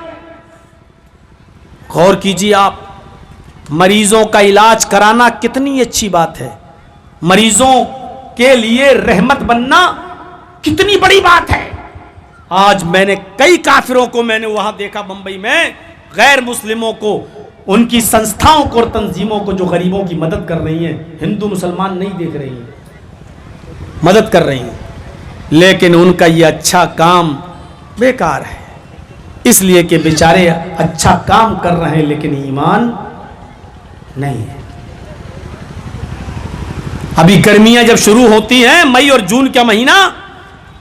غور کیجئے آپ, مریضوں کا علاج کرانا کتنی اچھی بات ہے. مریضوں کے لیے رحمت بننا کتنی بڑی بات ہے. آج میں نے کئی کافروں کو میں نے وہاں دیکھا بمبئی میں, غیر مسلموں کو, ان کی سنستھاؤں کو اور تنظیموں کو جو غریبوں کی مدد کر رہی ہیں. ہندو مسلمان نہیں دیکھ رہی ہیں, مدد کر رہی ہیں, لیکن ان کا یہ اچھا کام بیکار ہے, اس لیے کہ بیچارے اچھا کام کر رہے ہیں لیکن ایمان نہیں ہے. ابھی گرمیاں جب شروع ہوتی ہیں, مئی اور جون کا مہینہ,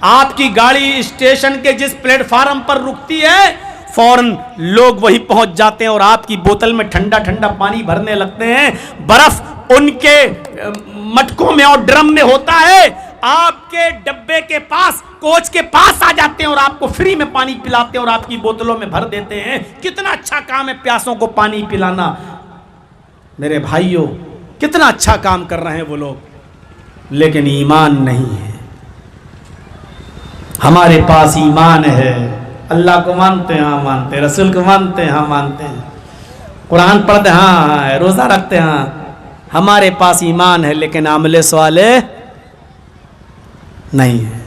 آپ کی گاڑی اسٹیشن کے جس پلیٹ فارم پر رکتی ہے فوراً لوگ وہی پہنچ جاتے ہیں اور آپ کی بوتل میں ٹھنڈا ٹھنڈا پانی بھرنے لگتے ہیں. برف ان کے مٹکوں میں اور ڈرم میں ہوتا ہے, آپ کے ڈبے کے پاس کوچ کے پاس آ جاتے ہیں اور آپ کو فری میں پانی پلاتے ہیں اور آپ کی بوتلوں میں بھر دیتے ہیں. کتنا اچھا کام ہے پیاسوں کو پانی پلانا. میرے بھائیوں, کتنا اچھا کام کر رہے ہیں وہ لوگ, لیکن ایمان نہیں ہے. ہمارے پاس ایمان ہے, اللہ کو مانتے ہیں, ہاں مانتے ہیں, رسول کو مانتے ہیں, ہاں مانتے ہیں, قرآن پڑھتے ہیں, ہاں, روزہ رکھتے ہیں, ہاں, ہمارے پاس ایمان ہے لیکن عمل صالح نہیں ہے.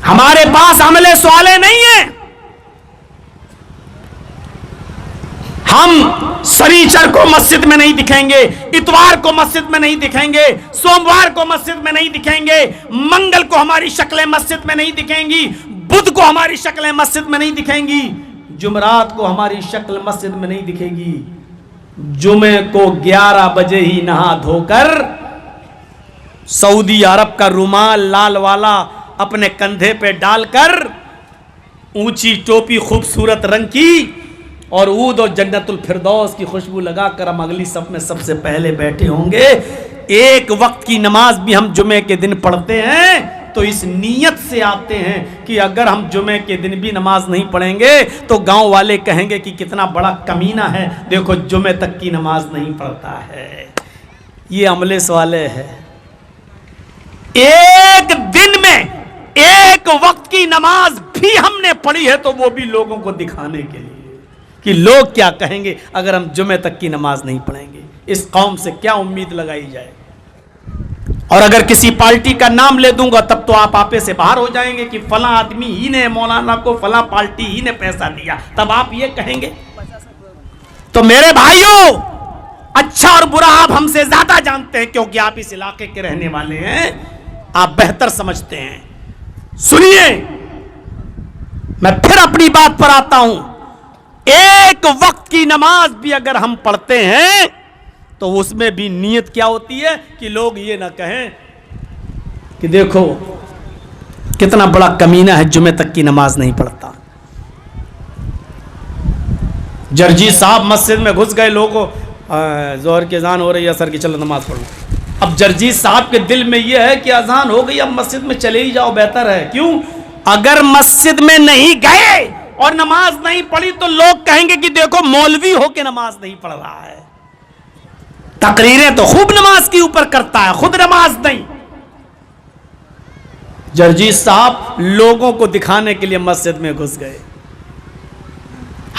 ہمارے پاس عمل صالح نہیں ہے. ہم سنیچر کو مسجد میں نہیں دکھیں گے, اتوار کو مسجد میں نہیں دکھیں گے, سوموار کو مسجد میں نہیں دکھیں گے, منگل کو ہماری شکلیں مسجد میں نہیں دکھیں گی, بدھ کو ہماری شکلیں مسجد میں نہیں دکھیں گی, جمعرات کو ہماری شکل مسجد میں نہیں دکھے گی. جمعے کو 11 بجے ہی نہا دھو کر سعودی عرب کا رومال لال والا اپنے کندھے پہ ڈال کر, اونچی ٹوپی خوبصورت رنگ کی اور عود اور جنت الفردوس کی خوشبو لگا کر ہم اگلی صف میں سب سے پہلے بیٹھے ہوں گے. ایک وقت کی نماز بھی ہم جمعے کے دن پڑھتے ہیں تو اس نیت سے آتے ہیں کہ اگر ہم جمعے کے دن بھی نماز نہیں پڑھیں گے تو گاؤں والے کہیں گے کہ کتنا بڑا کمینہ ہے, دیکھو جمعے تک کی نماز نہیں پڑھتا ہے. یہ عمل صالح ہے. ایک دن میں ایک وقت کی نماز بھی ہم نے پڑھی ہے تو وہ بھی لوگوں کو دکھانے کے لیے کہ لوگ کیا کہیں گے اگر ہم جمعے تک کی نماز نہیں پڑھیں گے. اس قوم سے کیا امید لگائی جائے. اور اگر کسی پارٹی کا نام لے دوں گا تب تو آپ آپے سے باہر ہو جائیں گے کہ فلاں آدمی ہی نے مولانا کو, فلاں پارٹی ہی نے پیسہ دیا, تب آپ یہ کہیں گے. تو میرے بھائیوں, اچھا اور برا آپ ہم سے زیادہ جانتے ہیں کیونکہ آپ اس علاقے کے رہنے والے ہیں, آپ بہتر سمجھتے ہیں. سنیے, میں پھر اپنی بات پر آتا ہوں. ایک وقت کی نماز بھی اگر ہم پڑھتے ہیں تو اس میں بھی نیت کیا ہوتی ہے کہ لوگ یہ نہ کہیں کہ دیکھو کتنا بڑا کمینہ ہے، جمعے تک کی نماز نہیں پڑھتا. جرجیت صاحب مسجد میں گھس گئے، لوگوں ظہر کی اذان ہو رہی ہے، عصر کی، چلو نماز پڑھو. اب جرجیت صاحب کے دل میں یہ ہے کہ اذان ہو گئی، اب مسجد میں چلے ہی جاؤ بہتر ہے. کیوں؟ اگر مسجد میں نہیں گئے اور نماز نہیں پڑھی تو لوگ کہیں گے کہ دیکھو مولوی ہو کے نماز نہیں پڑھ رہا ہے، تقریریں تو خوب نماز کے اوپر کرتا ہے، خود نماز نہیں. جرجیت صاحب لوگوں کو دکھانے کے لیے مسجد میں گھس گئے.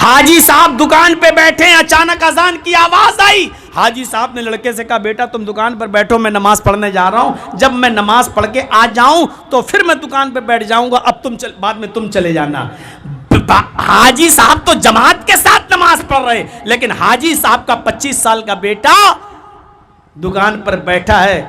حاجی صاحب دکان پہ بیٹھے، اچانک اذان کی آواز آئی. حاجی صاحب نے لڑکے سے کہا بیٹا تم دکان پر بیٹھو، میں نماز پڑھنے جا رہا ہوں، جب میں نماز پڑھ کے آ جاؤں تو پھر میں دکان پہ بیٹھ جاؤں گا، اب بعد میں تم چلے جانا. حاجی صاحب تو جماعت کے ساتھ نماز پڑھ رہے، لیکن حاجی صاحب کا 25 سال کا بیٹا دکان پر بیٹھا ہے.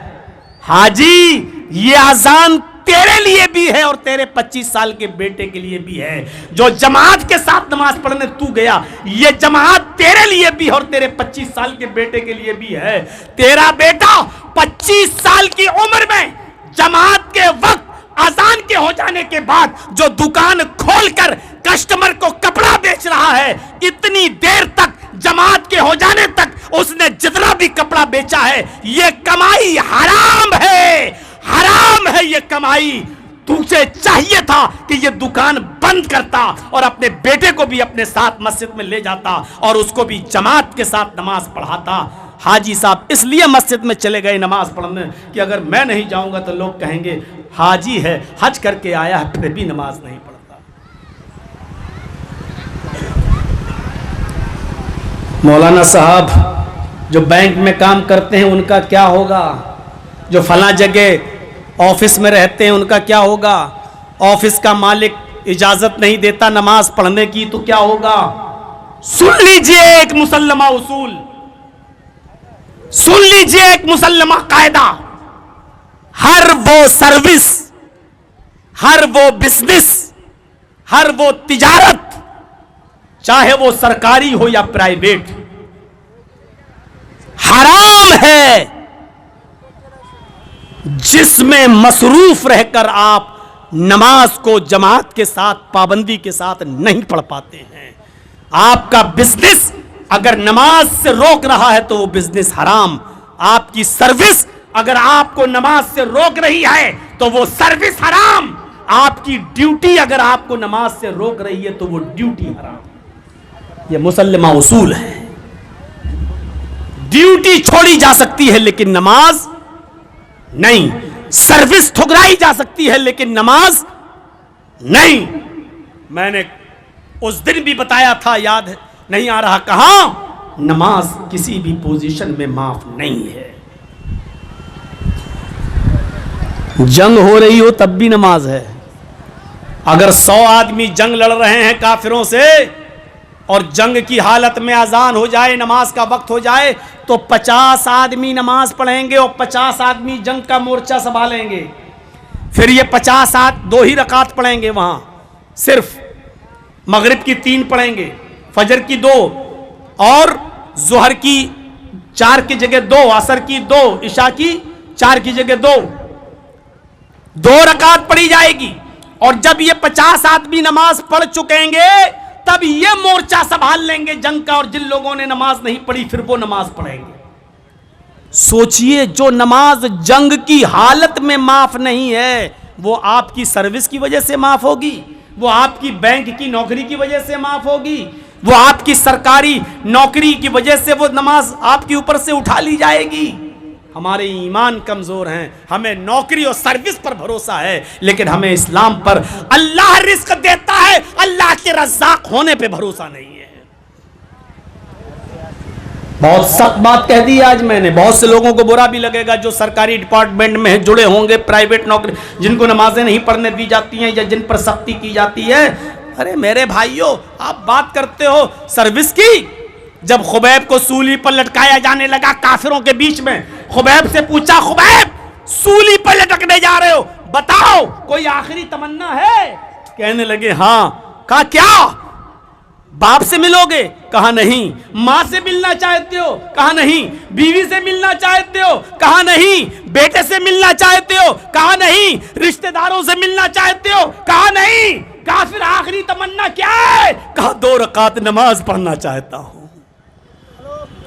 حاجی یہ اذان تیرے لیے بھی ہے اور تیرے 25 سال کے بیٹے کے لیے بھی ہے. جو جماعت کے ساتھ نماز پڑھنے تو گیا، یہ جماعت تیرے لیے بھی اور تیرے 25 سال کے بیٹے کے لیے بھی ہے. تیرا بیٹا 25 سال کی عمر میں جماعت کے وقت اذان کے ہو جانے کے بعد جو دکان کھول کر کسٹمر کو کپڑا بیچ رہا ہے، اتنی دیر تک جماعت کے ہو جانے تک اس نے جتنا بھی کپڑا بیچا ہے یہ کمائی حرام ہے، حرام ہے یہ کمائی. تجھے چاہیے تھا کہ یہ دکان بند کرتا اور اپنے بیٹے کو بھی اپنے ساتھ مسجد میں لے جاتا اور اس کو بھی جماعت کے ساتھ نماز پڑھاتا. حاجی صاحب اس لیے مسجد میں چلے گئے نماز پڑھنے کہ اگر میں نہیں جاؤں گا تو لوگ کہیں گے حاجی ہے، حج کر کے آیا ہے، پھر بھی نماز نہیں پڑھتا. مولانا صاحب جو بینک میں کام کرتے ہیں ان کا کیا ہوگا؟ جو فلاں جگہ آفس میں رہتے ہیں ان کا کیا ہوگا؟ آفس کا مالک اجازت نہیں دیتا نماز پڑھنے کی تو کیا ہوگا؟ سن لیجئے ایک مسلمہ اصول، سن لیجئے ایک مسلمہ قاعدہ. ہر وہ سروس، ہر وہ بزنس، ہر وہ تجارت، چاہے وہ سرکاری ہو یا پرائیویٹ، حرام ہے جس میں مصروف رہ کر آپ نماز کو جماعت کے ساتھ پابندی کے ساتھ نہیں پڑھ پاتے ہیں. آپ کا بزنس اگر نماز سے روک رہا ہے تو وہ بزنس حرام. آپ کی سروس اگر آپ کو نماز سے روک رہی ہے تو وہ سروس حرام. آپ کی ڈیوٹی اگر آپ کو نماز سے روک رہی ہے تو وہ ڈیوٹی حرام. یہ مسلمہ اصول ہے. ڈیوٹی چھوڑی جا سکتی ہے لیکن نماز نہیں. سروس ٹھکرائی جا سکتی ہے لیکن نماز نہیں. میں نے اس دن بھی بتایا تھا، یاد نہیں آ رہا کہاں، نماز کسی بھی پوزیشن میں معاف نہیں ہے. جنگ ہو رہی ہو تب بھی نماز ہے. اگر 100 آدمی جنگ لڑ رہے ہیں کافروں سے اور جنگ کی حالت میں اذان ہو جائے، نماز کا وقت ہو جائے تو 50 آدمی نماز پڑھیں گے اور 50 آدمی جنگ کا مورچہ سنبھالیں گے. پھر یہ 50 2 ہی رکعت پڑھیں گے، وہاں صرف مغرب کی 3 پڑھیں گے، فجر کی 2 اور ظہر کی 4 کی جگہ 2، عصر کی 2، عشاء کی 4 کی جگہ 2 رکعت پڑھی جائے گی. اور جب یہ 50 آدمی نماز پڑھ چکیں گے تب یہ مورچہ سنبھال لیں گے جنگ کا، اور جن لوگوں نے نماز نہیں پڑھی پھر وہ نماز پڑھیں گے. سوچئے جو نماز جنگ کی حالت میں معاف نہیں ہے وہ آپ کی سروس کی وجہ سے معاف ہوگی، وہ آپ کی بینک کی نوکری کی وجہ سے معاف ہوگی، وہ آپ کی سرکاری نوکری کی وجہ سے وہ نماز آپ کے اوپر سے اٹھا لی جائے گی. ہمارے ایمان کمزور ہیں، ہمیں نوکری اور سروس پر بھروسہ ہے لیکن ہمیں اسلام پر، اللہ رزق دیتا ہے، اللہ کے رزاق ہونے پہ بھروسہ نہیں ہے. بہت سخت بات کہہ دی آج میں نے. بہت سے لوگوں کو برا بھی لگے گا جو سرکاری ڈپارٹمنٹ میں جڑے ہوں گے، پرائیویٹ نوکری، جن کو نمازیں نہیں پڑھنے دی جاتی ہیں یا جن پر سختی کی جاتی ہے. ارے میرے بھائیو، آپ بات کرتے ہو سروس کی. جب خبیب کو سولی پر لٹکایا جانے لگا کافروں کے بیچ میں، خبیب سے پوچھا، خبیب سولی پر لٹکنے جا رہے ہو، بتاؤ کوئی آخری تمنا ہے؟ کہنے لگے ہاں. کہا کیا؟ باپ سے ملو گے؟ کہا نہیں. ماں سے ملنا چاہتے ہو؟ کہا نہیں. بیوی سے ملنا چاہتے ہو؟ کہا نہیں. بیٹے سے ملنا چاہتے ہو؟ کہا نہیں. رشتہ داروں سے ملنا چاہتے ہو؟ کہا نہیں. کہا پھر آخری تمنا کیا ہے؟ کہا 2 رکعت نماز پڑھنا چاہتا ہوں.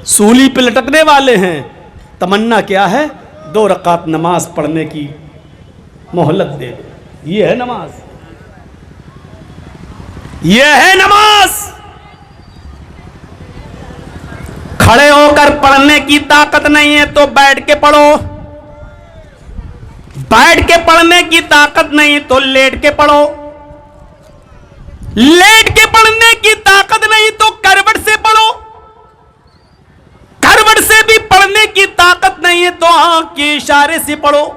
سولی پہ لٹکنے والے ہیں، تمنا کیا ہے؟ 2 رکعت نماز پڑھنے کی مہلت دے دو. یہ ہے نماز، یہ ہے نماز. کھڑے ہو کر پڑھنے کی طاقت نہیں ہے تو بیٹھ کے پڑھو. بیٹھ کے پڑھنے کی طاقت نہیں تو لیٹ کے پڑھو. لیٹ کے پڑھنے کی طاقت نہیں تو کروٹ سے پڑھو. کروٹ سے بھی پڑھنے کی طاقت نہیں ہے تو آنکھ کے اشارے سے پڑھو.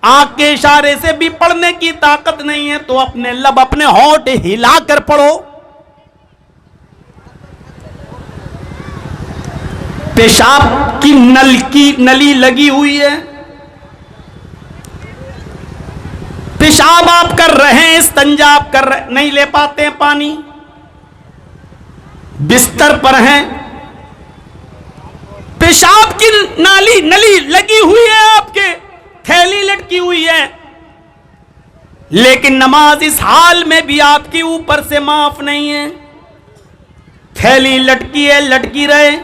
آنکھ کے اشارے سے بھی پڑھنے کی طاقت نہیں ہے تو اپنے لب اپنے ہونٹ ہلا کر پڑھو. پیشاب کی نلی لگی ہوئی ہے، پیشاب آپ کر رہے ہیں، استنجا آپ کر رہے، نہیں لے پاتے ہیں پانی، بستر پر ہیں، پیشاب کی نلی لگی ہوئی ہے، آپ کے تھیلی لٹکی ہوئی ہے، لیکن نماز اس حال میں بھی آپ کے اوپر سے معاف نہیں ہے. تھیلی لٹکی ہے، لٹکی رہے،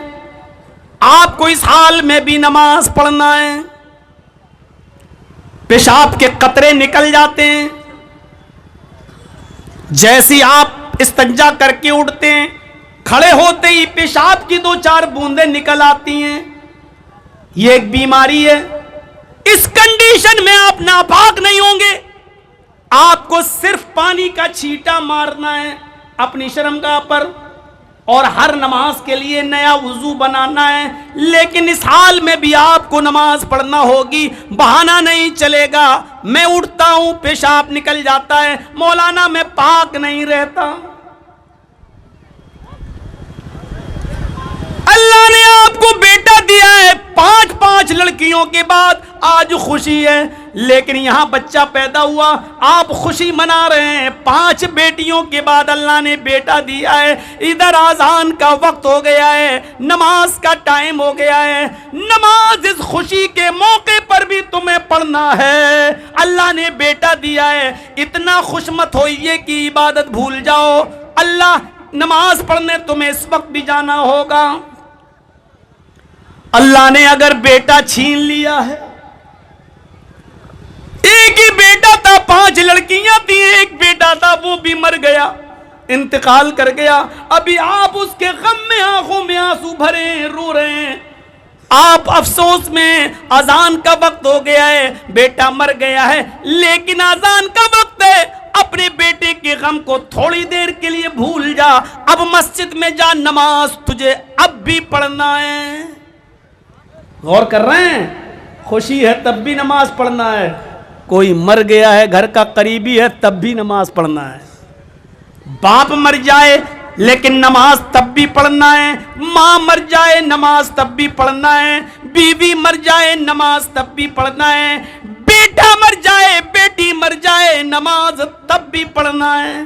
آپ کو اس حال میں بھی نماز پڑھنا ہے. پیشاب کے قطرے نکل جاتے ہیں، جیسی آپ استنجا کر کے اٹھتے ہیں، کھڑے ہوتے ہی پیشاب کی 2-4 بوندیں نکل آتی ہیں. یہ ایک بیماری ہے. اس کنڈیشن میں آپ ناپاک نہیں ہوں گے. آپ کو صرف پانی کا چھینٹا مارنا ہے اپنی شرمگاہ پر، اور ہر نماز کے لیے نیا وضو بنانا ہے. لیکن اس حال میں بھی آپ کو نماز پڑھنا ہوگی. بہانہ نہیں چلے گا. میں اٹھتا ہوں پیشاب نکل جاتا ہے، مولانا میں پاک نہیں رہتا. اللہ نے آپ کو بیٹا دیا ہے، 5 لڑکیوں کے بعد آج خوشی ہے، لیکن یہاں بچہ پیدا ہوا، آپ خوشی منا رہے ہیں. 5 بیٹیوں کے بعد اللہ نے بیٹا دیا ہے. ادھر آذان کا وقت ہو گیا ہے، نماز کا ٹائم ہو گیا ہے. نماز اس خوشی کے موقع پر بھی تمہیں پڑھنا ہے. اللہ نے بیٹا دیا ہے، اتنا خوش مت ہوئیے کہ عبادت بھول جاؤ. اللہ نماز پڑھنے تمہیں اس وقت بھی جانا ہوگا. اللہ نے اگر بیٹا چھین لیا ہے، ایک ہی بیٹا تھا، 5 لڑکیاں تھیں، ایک بیٹا تھا، وہ بھی مر گیا، انتقال کر گیا. ابھی آپ اس کے غم میں آنکھوں میں آنسو بھرے ہیں، رو رہے ہیں. آپ افسوس میں، اذان کا وقت ہو گیا ہے، بیٹا مر گیا ہے، لیکن اذان کا وقت ہے. اپنے بیٹے کے غم کو تھوڑی دیر کے لیے بھول جا. اب مسجد میں جا، نماز تجھے اب بھی پڑھنا ہے. غور کر رہے ہیں؟ خوشی ہے تب بھی نماز پڑھنا ہے. کوئی مر گیا ہے، گھر کا قریبی ہے، تب بھی نماز پڑھنا ہے. باپ مر جائے لیکن نماز تب بھی پڑھنا ہے. ماں مر جائے نماز تب بھی پڑھنا ہے. بیوی مر جائے نماز تب بھی پڑھنا ہے. بیٹا مر جائے، بیٹی مر جائے، نماز تب بھی پڑھنا ہے.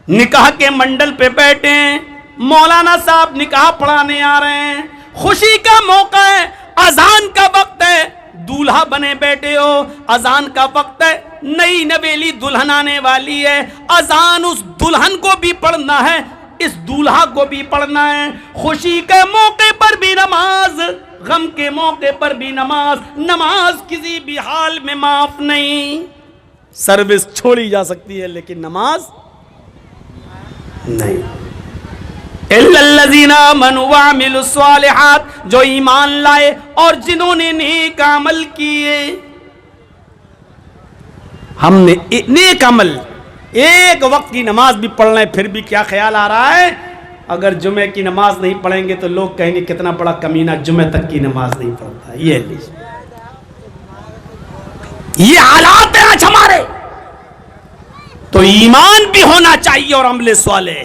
نکاح کے منڈل پہ بیٹھے ہیں، مولانا صاحب نکاح پڑھانے آ رہے ہیں، خوشی کا موقع ہے، اذان کا وقت ہے، دولہا بنے بیٹھے ہو، اذان کا وقت ہے، نئی نویلی دلہن آنے والی ہے، اذان اس دلہن کو بھی پڑھنا ہے، اس دولہا کو بھی پڑھنا ہے. خوشی کے موقع پر بھی نماز، غم کے موقع پر بھی نماز. نماز کسی بھی حال میں معاف نہیں. سروس چھوڑی جا سکتی ہے لیکن نماز نہیں. اِلَّا الَّذِينَ آمَنُوا وَعَمِلُوا الصَّالِحَاتِ، جو ایمان لائے اور جنہوں نے نیک عمل کیے. ہم نے نیک عمل، ایک وقت کی نماز بھی پڑھ لیں، پھر بھی کیا خیال آ رہا ہے؟ اگر جمعے کی نماز نہیں پڑھیں گے تو لوگ کہیں گے کتنا بڑا کمینہ جمعے تک کی نماز نہیں پڑھتا. یہ حالات ہیں آج ہمارے. تو ایمان بھی ہونا چاہیے اور عمل صالح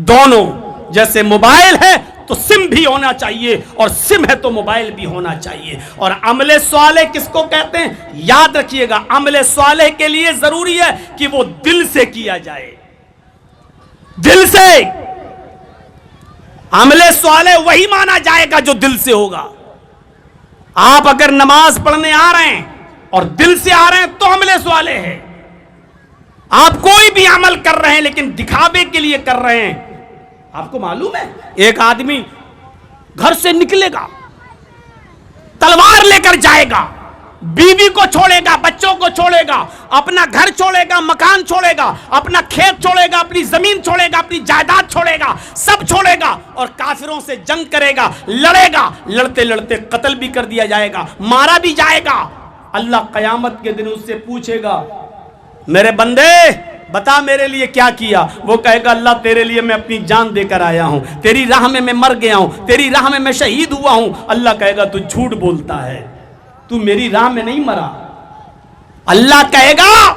دونوں. جیسے موبائل ہے تو سم بھی ہونا چاہیے، اور سم ہے تو موبائل بھی ہونا چاہیے. اور عمل صالح کس کو کہتے ہیں؟ یاد رکھیے گا، عمل صالح کے لیے ضروری ہے کہ وہ دل سے کیا جائے. دل سے عمل صالح وہی مانا جائے گا جو دل سے ہوگا. آپ اگر نماز پڑھنے آ رہے ہیں اور دل سے آ رہے ہیں تو عمل صالح ہے. آپ کوئی بھی عمل کر رہے ہیں لیکن دکھاوے کے لیے کر رہے ہیں. آپ کو معلوم ہے ایک آدمی گھر سے نکلے گا, تلوار لے کر جائے گا, بیوی کو چھوڑے گا, بچوں کو چھوڑے گا, اپنا گھر چھوڑے گا, مکان چھوڑے گا, اپنا کھیت چھوڑے گا, اپنی زمین چھوڑے گا, اپنی جائیداد چھوڑے گا, سب چھوڑے گا اور کافروں سے جنگ کرے گا, لڑے گا, لڑتے لڑتے قتل بھی کر دیا جائے گا, مارا بھی جائے گا. اللہ قیامت کے دن اس سے پوچھے گا میرے بندے بتا میرے لیے کیا کیا؟ وہ کہے گا اللہ تیرے لیے میں اپنی جان دے کر آیا ہوں, تیری راہ میں میں مر گیا ہوں, تیری راہ میں میں شہید ہوا ہوں. اللہ کہے گا تو جھوٹ بولتا ہے, تو میری راہ میں نہیں مرا. اللہ کہے گا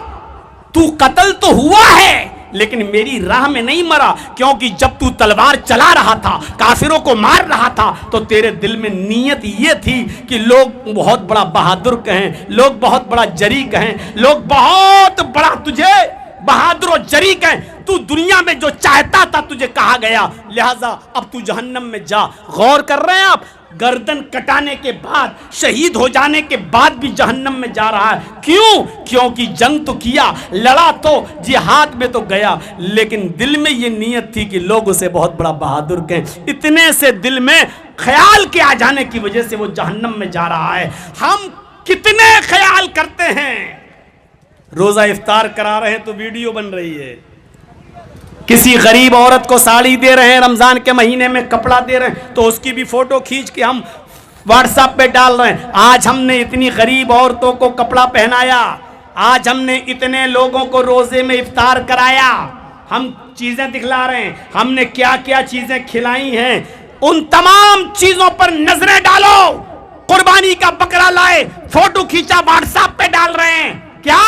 تو قتل تو ہوا ہے لیکن میری راہ میں نہیں مرا, کیونکہ جب تو تلوار چلا رہا تھا, کافروں کو مار رہا تھا, تو تیرے دل میں نیت یہ تھی کہ لوگ بہت بڑا بہادر کہیں, لوگ بہت بڑا جری کہیں, لوگ بہت بڑا تجھے بہادر و جری کہیں. تو دنیا میں جو چاہتا تھا تجھے کہا گیا, لہذا اب تو جہنم میں جا. غور کر رہے ہیں آپ, گردن کٹانے کے بعد, شہید ہو جانے کے بعد بھی جہنم میں جا رہا ہے. کیوں؟ کیونکہ جنگ تو کیا, لڑا تو, جہاد میں تو گیا, لیکن دل میں یہ نیت تھی کہ لوگ اسے بہت بڑا بہادر کہیں. اتنے سے دل میں خیال کے آ جانے کی وجہ سے وہ جہنم میں جا رہا ہے. ہم کتنے خیال کرتے ہیں, روزہ افطار کرا رہے ہیں تو ویڈیو بن رہی ہے, کسی غریب عورت کو ساڑی دے رہے ہیں, رمضان کے مہینے میں کپڑا دے رہے ہیں تو اس کی بھی فوٹو کھینچ کے ہم واٹس ایپ پہ ڈال رہے ہیں. آج ہم نے اتنی غریب عورتوں کو کپڑا پہنایا, آج ہم نے اتنے لوگوں کو روزے میں افطار کرایا, ہم چیزیں دکھلا رہے ہیں, ہم نے کیا کیا چیزیں کھلائی ہیں. ان تمام چیزوں پر نظریں ڈالو. قربانی کا بکرا لائے, فوٹو کھینچا, واٹس ایپ پہ ڈال رہے ہیں. کیا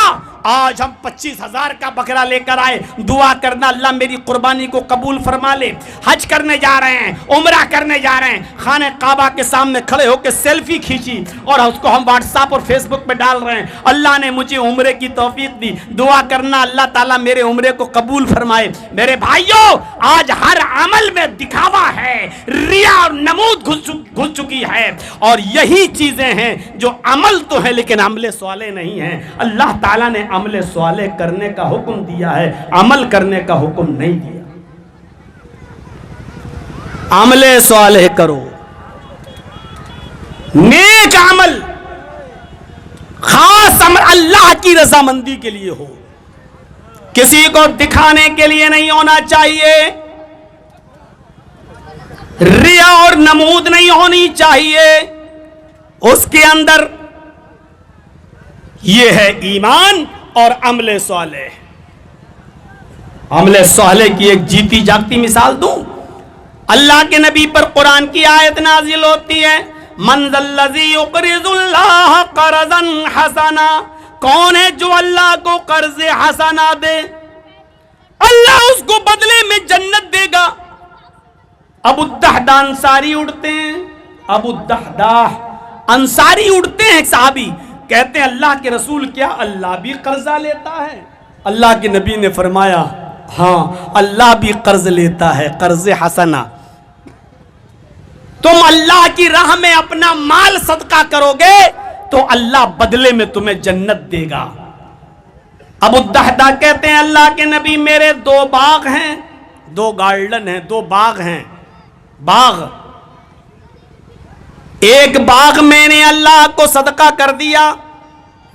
آج ہم 25,000 کا بکرا لے کر آئے, دعا کرنا اللہ میری قربانی کو قبول فرما لے. حج کرنے جا رہے ہیں, عمرہ کرنے جا رہے ہیں, خانہ کعبہ کے سامنے کھڑے ہو کے سیلفی کھینچی اور اس کو ہم واٹس ایپ اور فیس بک پہ ڈال رہے ہیں. اللہ نے مجھے عمرے کی توفیق دی, دعا کرنا اللہ تعالیٰ میرے عمرے کو قبول فرمائے. میرے بھائیوں, آج ہر عمل میں دکھاوا ہے, ریا اور نمود گھس چکی ہے, اور یہی چیزیں ہیں جو عمل تو ہے لیکن عمل صالح نہیں ہیں. اللہ تعالیٰ نے عمل صالح کرنے کا حکم دیا ہے, عمل کرنے کا حکم نہیں دیا. عمل صالح کرو, نیک عمل, خاص عمل اللہ کی رضامندی کے لیے ہو, کسی کو دکھانے کے لیے نہیں ہونا چاہیے, ریا اور نمود نہیں ہونی چاہیے. اس کے اندر یہ ہے ایمان اور عمل صالح. عمل صالح کی ایک جیتی جاگتی مثال دوں. اللہ کے نبی پر قرآن کی آیت نازل ہوتی ہے, من ذا الذی یقرض اللہ قرضا حسنا, کون ہے جو اللہ کو قرض حسنا دے, اللہ اس کو بدلے میں جنت دے گا. ابو الدحداح انصاری اڑتے ہیں, ابو الدحداح انصاری اڑتے ہیں, صحابی کہتے ہیں اللہ کے رسول کیا اللہ بھی قرضہ لیتا ہے؟ اللہ کے نبی نے فرمایا ہاں اللہ بھی قرض لیتا ہے, قرض حسنا. تم اللہ کی راہ میں اپنا مال صدقہ کرو گے تو اللہ بدلے میں تمہیں جنت دے گا. ابو الدحداح کہتے ہیں اللہ کے نبی میرے 2 باغ ہیں, 2 گارڈن ہیں, 2 باغ ہیں. باغ, ایک باغ میں نے اللہ کو صدقہ کر دیا,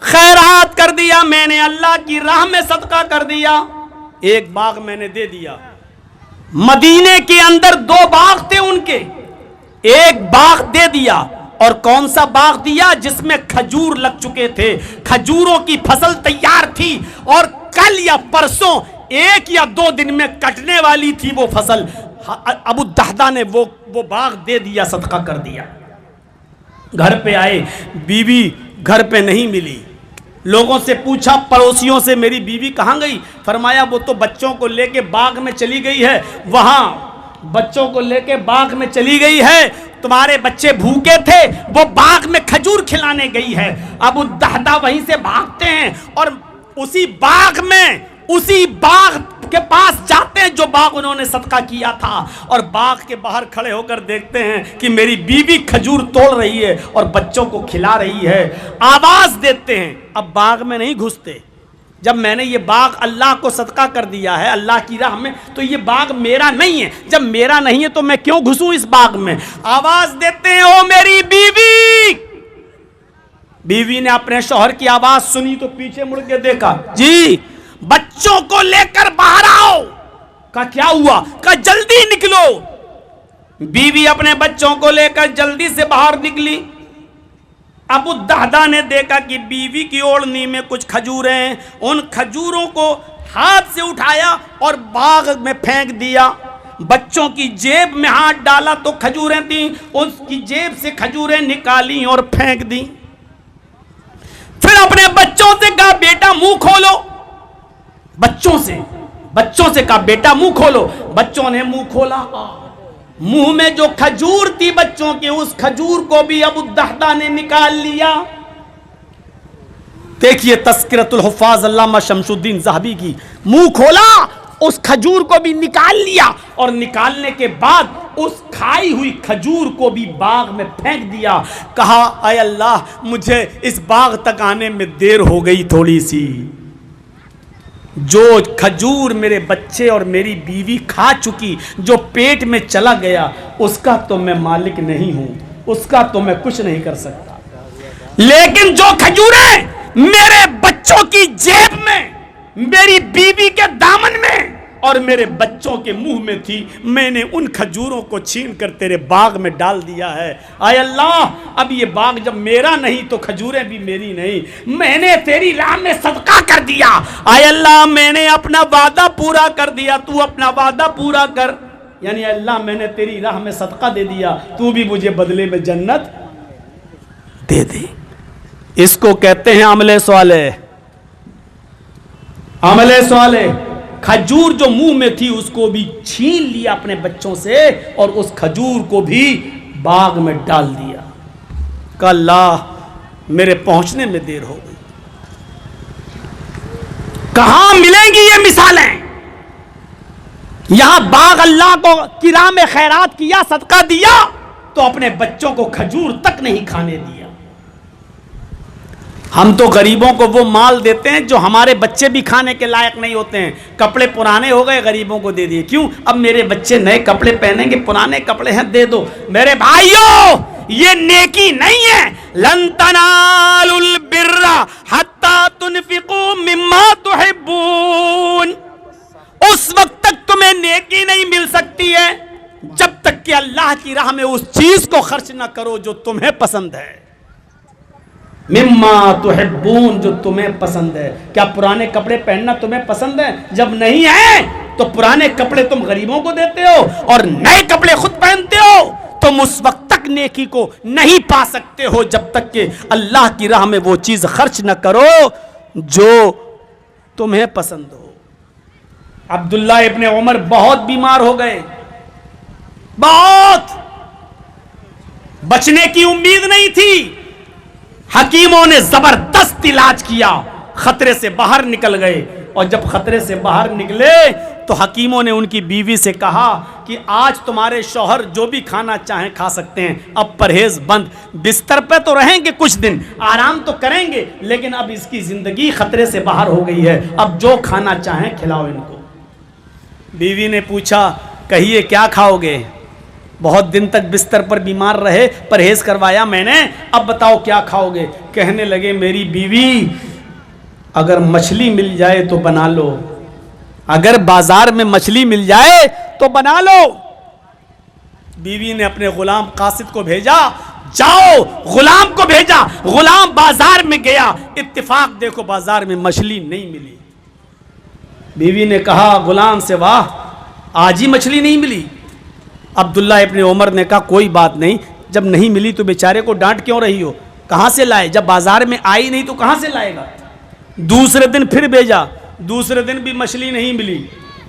خیرات کر دیا, میں نے اللہ کی راہ میں صدقہ کر دیا. ایک باغ میں نے دے دیا. مدینے کے اندر 2 باغ تھے ان کے, ایک باغ دے دیا. اور کون سا باغ دیا؟ جس میں کھجور لگ چکے تھے, کھجوروں کی فصل تیار تھی اور کل یا پرسوں 1 یا 2 دن میں کٹنے والی تھی وہ فصل. ابو الدحداح نے وہ باغ دے دیا, صدقہ کر دیا. گھر پہ آئے, بیوی گھر پہ نہیں ملی. لوگوں سے پوچھا, پڑوسیوں سے, میری بیوی کہاں گئی؟ فرمایا وہ تو بچوں کو لے کے باغ میں چلی گئی ہے, وہاں بچوں کو لے کے باغ میں چلی گئی ہے, تمہارے بچے بھوکے تھے, وہ باغ میں کھجور کھلانے گئی ہے. ابو الدحداح وہیں سے بھاگتے ہیں اور اسی باغ کے پاس جاتے ہیں جو باغ انہوں نے صدقہ کیا تھا، اور باغ کے باہر کھڑے ہو کر دیکھتے ہیں کہ میری بیوی کھجور توڑ رہی ہے اور بچوں کو کھلا رہی ہے، آواز دیتے ہیں۔ اب باغ میں نہیں گھستے، جب میں نے یہ باغ اللہ کو صدقہ کر دیا ہے اللہ کی راہ میں تو یہ باغ میرا نہیں ہے، جب میرا نہیں ہے تو میں کیوں گھسوں اس باغ میں؟ آواز دیتے ہیں او میری بیوی۔ بیوی نے اپنے شوہر کی آواز سنی تو پیچھے مڑ کے دیکھا، جی بچوں کو لے کر باہر آؤ۔ کہا کیا ہوا؟ کہا جلدی نکلو۔ بیوی اپنے بچوں کو لے کر جلدی سے باہر نکلی۔ ابو الدہدہ نے دیکھا کہ بیوی کی اوڑھنی میں کچھ کھجوریں ہیں، ان کھجوروں کو ہاتھ سے اٹھایا اور باغ میں پھینک دیا۔ بچوں کی جیب میں ہاتھ ڈالا تو کھجوریں تھیں، اس کی جیب سے کھجوریں نکالی اور پھینک دیں۔ پھر اپنے بچوں سے کہا بیٹا منہ کھولو، بچوں سے کہا بیٹا منہ کھولو۔ بچوں نے منہ کھولا، منہ میں جو کھجور تھی بچوں کے، اس کھجور کو بھی ابو الدہدہ نے نکال لیا۔ دیکھیے تذکرۃ الحفاظ علامہ شمس الدین ذہبی کی، منہ کھولا، اس کھجور کو بھی نکال لیا، اور نکالنے کے بعد اس کھائی ہوئی کھجور کو بھی باغ میں پھینک دیا۔ کہا اے اللہ مجھے اس باغ تک آنے میں دیر ہو گئی تھوڑی سی، جو کھجور میرے بچے اور میری بیوی کھا چکی، جو پیٹ میں چلا گیا، اس کا تو میں مالک نہیں ہوں، اس کا تو میں کچھ نہیں کر سکتا، لیکن جو کھجوریں میرے بچوں کی جیب میں، میری بیوی کے دامن میں اور میرے بچوں کے منہ میں تھی، میں نے ان کھجوروں کو چھین کر تیرے باغ میں ڈال دیا ہے۔ اے اللہ اب یہ باغ جب میرا نہیں تو کھجوریں بھی میری نہیں، میں نے تیری راہ میں صدقہ کر دیا۔ اے اللہ میں نے اپنا وعدہ پورا کر دیا، تو اپنا وعدہ پورا کر، یعنی اللہ میں نے تیری راہ میں صدقہ دے دیا، تو بھی مجھے بدلے میں جنت دے دے۔ اس کو کہتے ہیں عمل صالح۔ عمل صالح، کھجور جو منہ میں تھی اس کو بھی چھین لیا اپنے بچوں سے اور اس کھجور کو بھی باغ میں ڈال دیا۔ کہ اللہ میرے پہنچنے میں دیر ہو گئی۔ کہاں ملیں گی یہ مثالیں؟ یہاں باغ اللہ کو کی راہ میں خیرات کیا، صدقہ دیا، تو اپنے بچوں کو کھجور تک نہیں کھانے دیا۔ ہم تو غریبوں کو وہ مال دیتے ہیں جو ہمارے بچے بھی کھانے کے لائق نہیں ہوتے ہیں۔ کپڑے پرانے ہو گئے غریبوں کو دے دیے، کیوں؟ اب میرے بچے نئے کپڑے پہنیں گے، پرانے کپڑے ہیں دے دو۔ میرے بھائیوں یہ نیکی نہیں ہے۔ لن تنالوا البر حتی تنفقوا مما تحبون، اس وقت تک تمہیں نیکی نہیں مل سکتی ہے جب تک کہ اللہ کی راہ میں اس چیز کو خرچ نہ کرو جو تمہیں پسند ہے۔ مما تحبون، جو تمہیں پسند ہے۔ کیا پرانے کپڑے پہننا تمہیں پسند ہے؟ جب نہیں ہے تو پرانے کپڑے تم غریبوں کو دیتے ہو اور نئے کپڑے خود پہنتے ہو۔ تم اس وقت تک نیکی کو نہیں پا سکتے ہو جب تک کہ اللہ کی راہ میں وہ چیز خرچ نہ کرو جو تمہیں پسند ہو۔ عبداللہ ابن عمر بہت بیمار ہو گئے، بہت، بچنے کی امید نہیں تھی۔ حکیموں نے زبردست علاج کیا، خطرے سے باہر نکل گئے، اور جب خطرے سے باہر نکلے تو حکیموں نے ان کی بیوی سے کہا کہ آج تمہارے شوہر جو بھی کھانا چاہیں کھا سکتے ہیں، اب پرہیز بند، بستر پہ تو رہیں گے کچھ دن، آرام تو کریں گے، لیکن اب اس کی زندگی خطرے سے باہر ہو گئی ہے، اب جو کھانا چاہیں کھلاؤ ان کو۔ بیوی نے پوچھا کہیے کیا کھاؤ گے؟ بہت دن تک بستر پر بیمار رہے، پرہیز کروایا میں نے، اب بتاؤ کیا کھاؤ گے؟ کہنے لگے میری بیوی اگر مچھلی مل جائے تو بنا لو، اگر بازار میں مچھلی مل جائے تو بنا لو۔ بیوی نے اپنے غلام قاصد کو بھیجا، جاؤ، غلام کو بھیجا، غلام بازار میں گیا، اتفاق دیکھو بازار میں مچھلی نہیں ملی۔ بیوی نے کہا غلام سے واہ آج ہی مچھلی نہیں ملی۔ عبداللہ ابن عمر نے کہا کوئی بات نہیں، جب نہیں ملی تو بیچارے کو ڈانٹ کیوں رہی ہو؟ کہاں سے لائے؟ جب بازار میں آئی نہیں تو کہاں سے لائے گا؟ دوسرے دن پھر بھیجا، دوسرے دن بھی مچھلی نہیں ملی،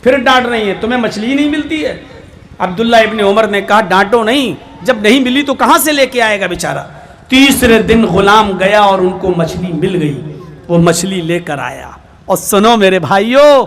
پھر ڈانٹ رہی ہے تمہیں مچھلی نہیں ملتی ہے؟ عبداللہ ابن عمر نے کہا ڈانٹو نہیں، جب نہیں ملی تو کہاں سے لے کے آئے گا بیچارہ؟ تیسرے دن غلام گیا اور ان کو مچھلی مل گئی، وہ مچھلی لے کر آیا۔ اور سنو میرے بھائیوں،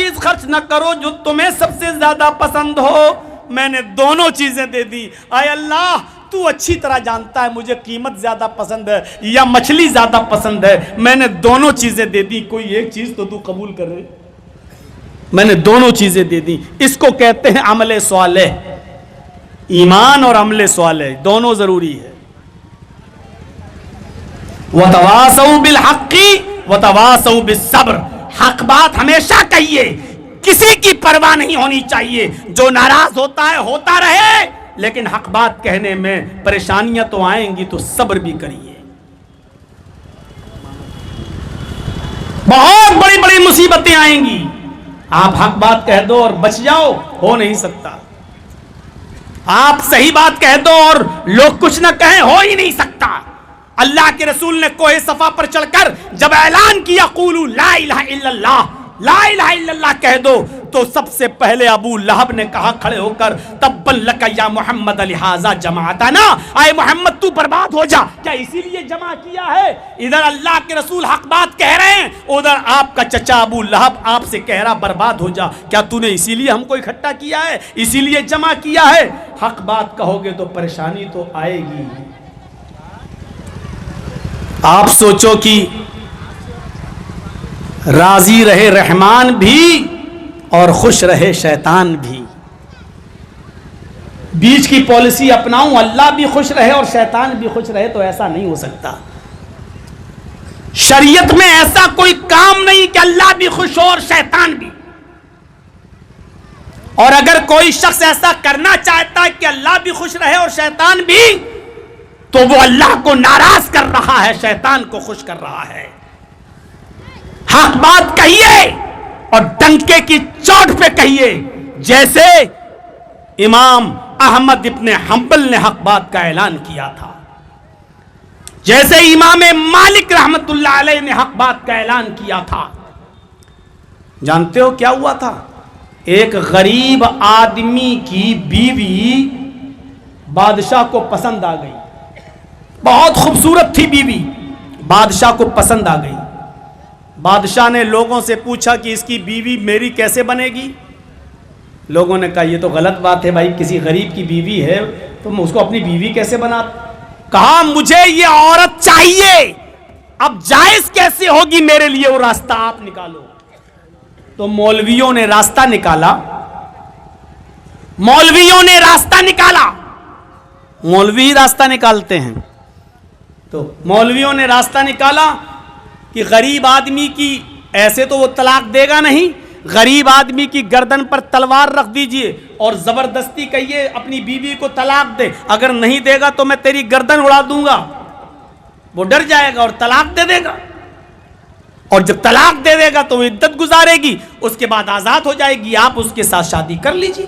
چیز خرچ نہ کرو جو تمہیں سب سے زیادہ پسند ہو. میں نے دونوں چیزیں دے دی. اے اللہ تو اچھی طرح جانتا ہے مجھے قیمت زیادہ پسند ہے یا مچھلی زیادہ پسند ہے. میں نے دونوں چیزیں دے دی, کوئی ایک چیز تو قبول کر رہے. میں نے دونوں چیزیں دے دی. اس کو کہتے ہیں عمل صالح. ایمان اور عمل صالح دونوں ضروری ہے. وَتَوَاصَوْا بِالْحَقِّ وَتَوَاصَوْا بِالصَّبْرِ. حق بات ہمیشہ کہیے, کسی کی پرواہ نہیں ہونی چاہیے. جو ناراض ہوتا ہے ہوتا رہے, لیکن حق بات کہنے میں پریشانیاں تو آئیں گی تو صبر بھی کریے. بہت بڑی بڑی مصیبتیں آئیں گی. آپ حق بات کہہ دو اور بچ جاؤ, ہو نہیں سکتا. آپ صحیح بات کہہ دو اور لوگ کچھ نہ کہیں, ہو ہی نہیں سکتا. اللہ کے رسول نے کوہ صفا پر چڑھ کر جب اعلان کیا قولوا لا الہ الا اللہ, لا الہ الا اللہ کہہ دو, تو سب سے پہلے ابو لہب نے کہا کھڑے ہو کر تبا لک یا محمد لہذا جماعتنا. اے محمد تو برباد ہو جا, کیا اسی لیے جمع کیا ہے؟ ادھر اللہ کے رسول حق بات کہہ رہے ہیں, ادھر آپ کا چچا ابو لہب آپ سے کہہ رہا برباد ہو جا. کیا تو نے اسی لیے ہم کو اکٹھا کیا ہے, اسی لیے جمع کیا ہے؟ حق بات کہو گے تو پریشانی تو آئے گی. آپ سوچو کہ راضی رہے رحمان بھی اور خوش رہے شیطان بھی. بیچ کی پالیسی اپناؤں, اللہ بھی خوش رہے اور شیطان بھی خوش رہے, تو ایسا نہیں ہو سکتا. شریعت میں ایسا کوئی کام نہیں کہ اللہ بھی خوش ہو اور شیطان بھی. اور اگر کوئی شخص ایسا کرنا چاہتا ہے کہ اللہ بھی خوش رہے اور شیطان بھی, تو وہ اللہ کو ناراض کر رہا ہے, شیطان کو خوش کر رہا ہے. حق بات کہیے اور ڈنکے کی چوٹ پہ کہیے, جیسے امام احمد ابن حنبل نے حق بات کا اعلان کیا تھا, جیسے امام مالک رحمت اللہ علیہ نے حق بات کا اعلان کیا تھا. جانتے ہو کیا ہوا تھا؟ ایک غریب آدمی کی بیوی بادشاہ کو پسند آ گئی. بہت خوبصورت تھی بیوی, بادشاہ کو پسند آ گئی. بادشاہ نے لوگوں سے پوچھا کہ اس کی بیوی میری کیسے بنے گی؟ لوگوں نے کہا یہ تو غلط بات ہے بھائی, کسی غریب کی بیوی ہے تو میں اس کو اپنی بیوی کیسے بنا. کہا مجھے یہ عورت چاہیے, اب جائز کیسے ہوگی میرے لیے, وہ راستہ آپ نکالو. تو مولویوں نے راستہ نکالا, مولویوں نے راستہ نکالا. مولوی راستہ نکالتے ہیں, تو مولویوں نے راستہ نکالا کہ غریب آدمی کی, ایسے تو وہ طلاق دے گا نہیں, غریب آدمی کی گردن پر تلوار رکھ دیجئے اور زبردستی کہیے اپنی بیوی کو طلاق دے, اگر نہیں دے گا تو میں تیری گردن اڑا دوں گا. وہ ڈر جائے گا اور طلاق دے دے گا, اور جب طلاق دے دے گا تو وہ عدت گزارے گی, اس کے بعد آزاد ہو جائے گی, آپ اس کے ساتھ شادی کر لیجئے.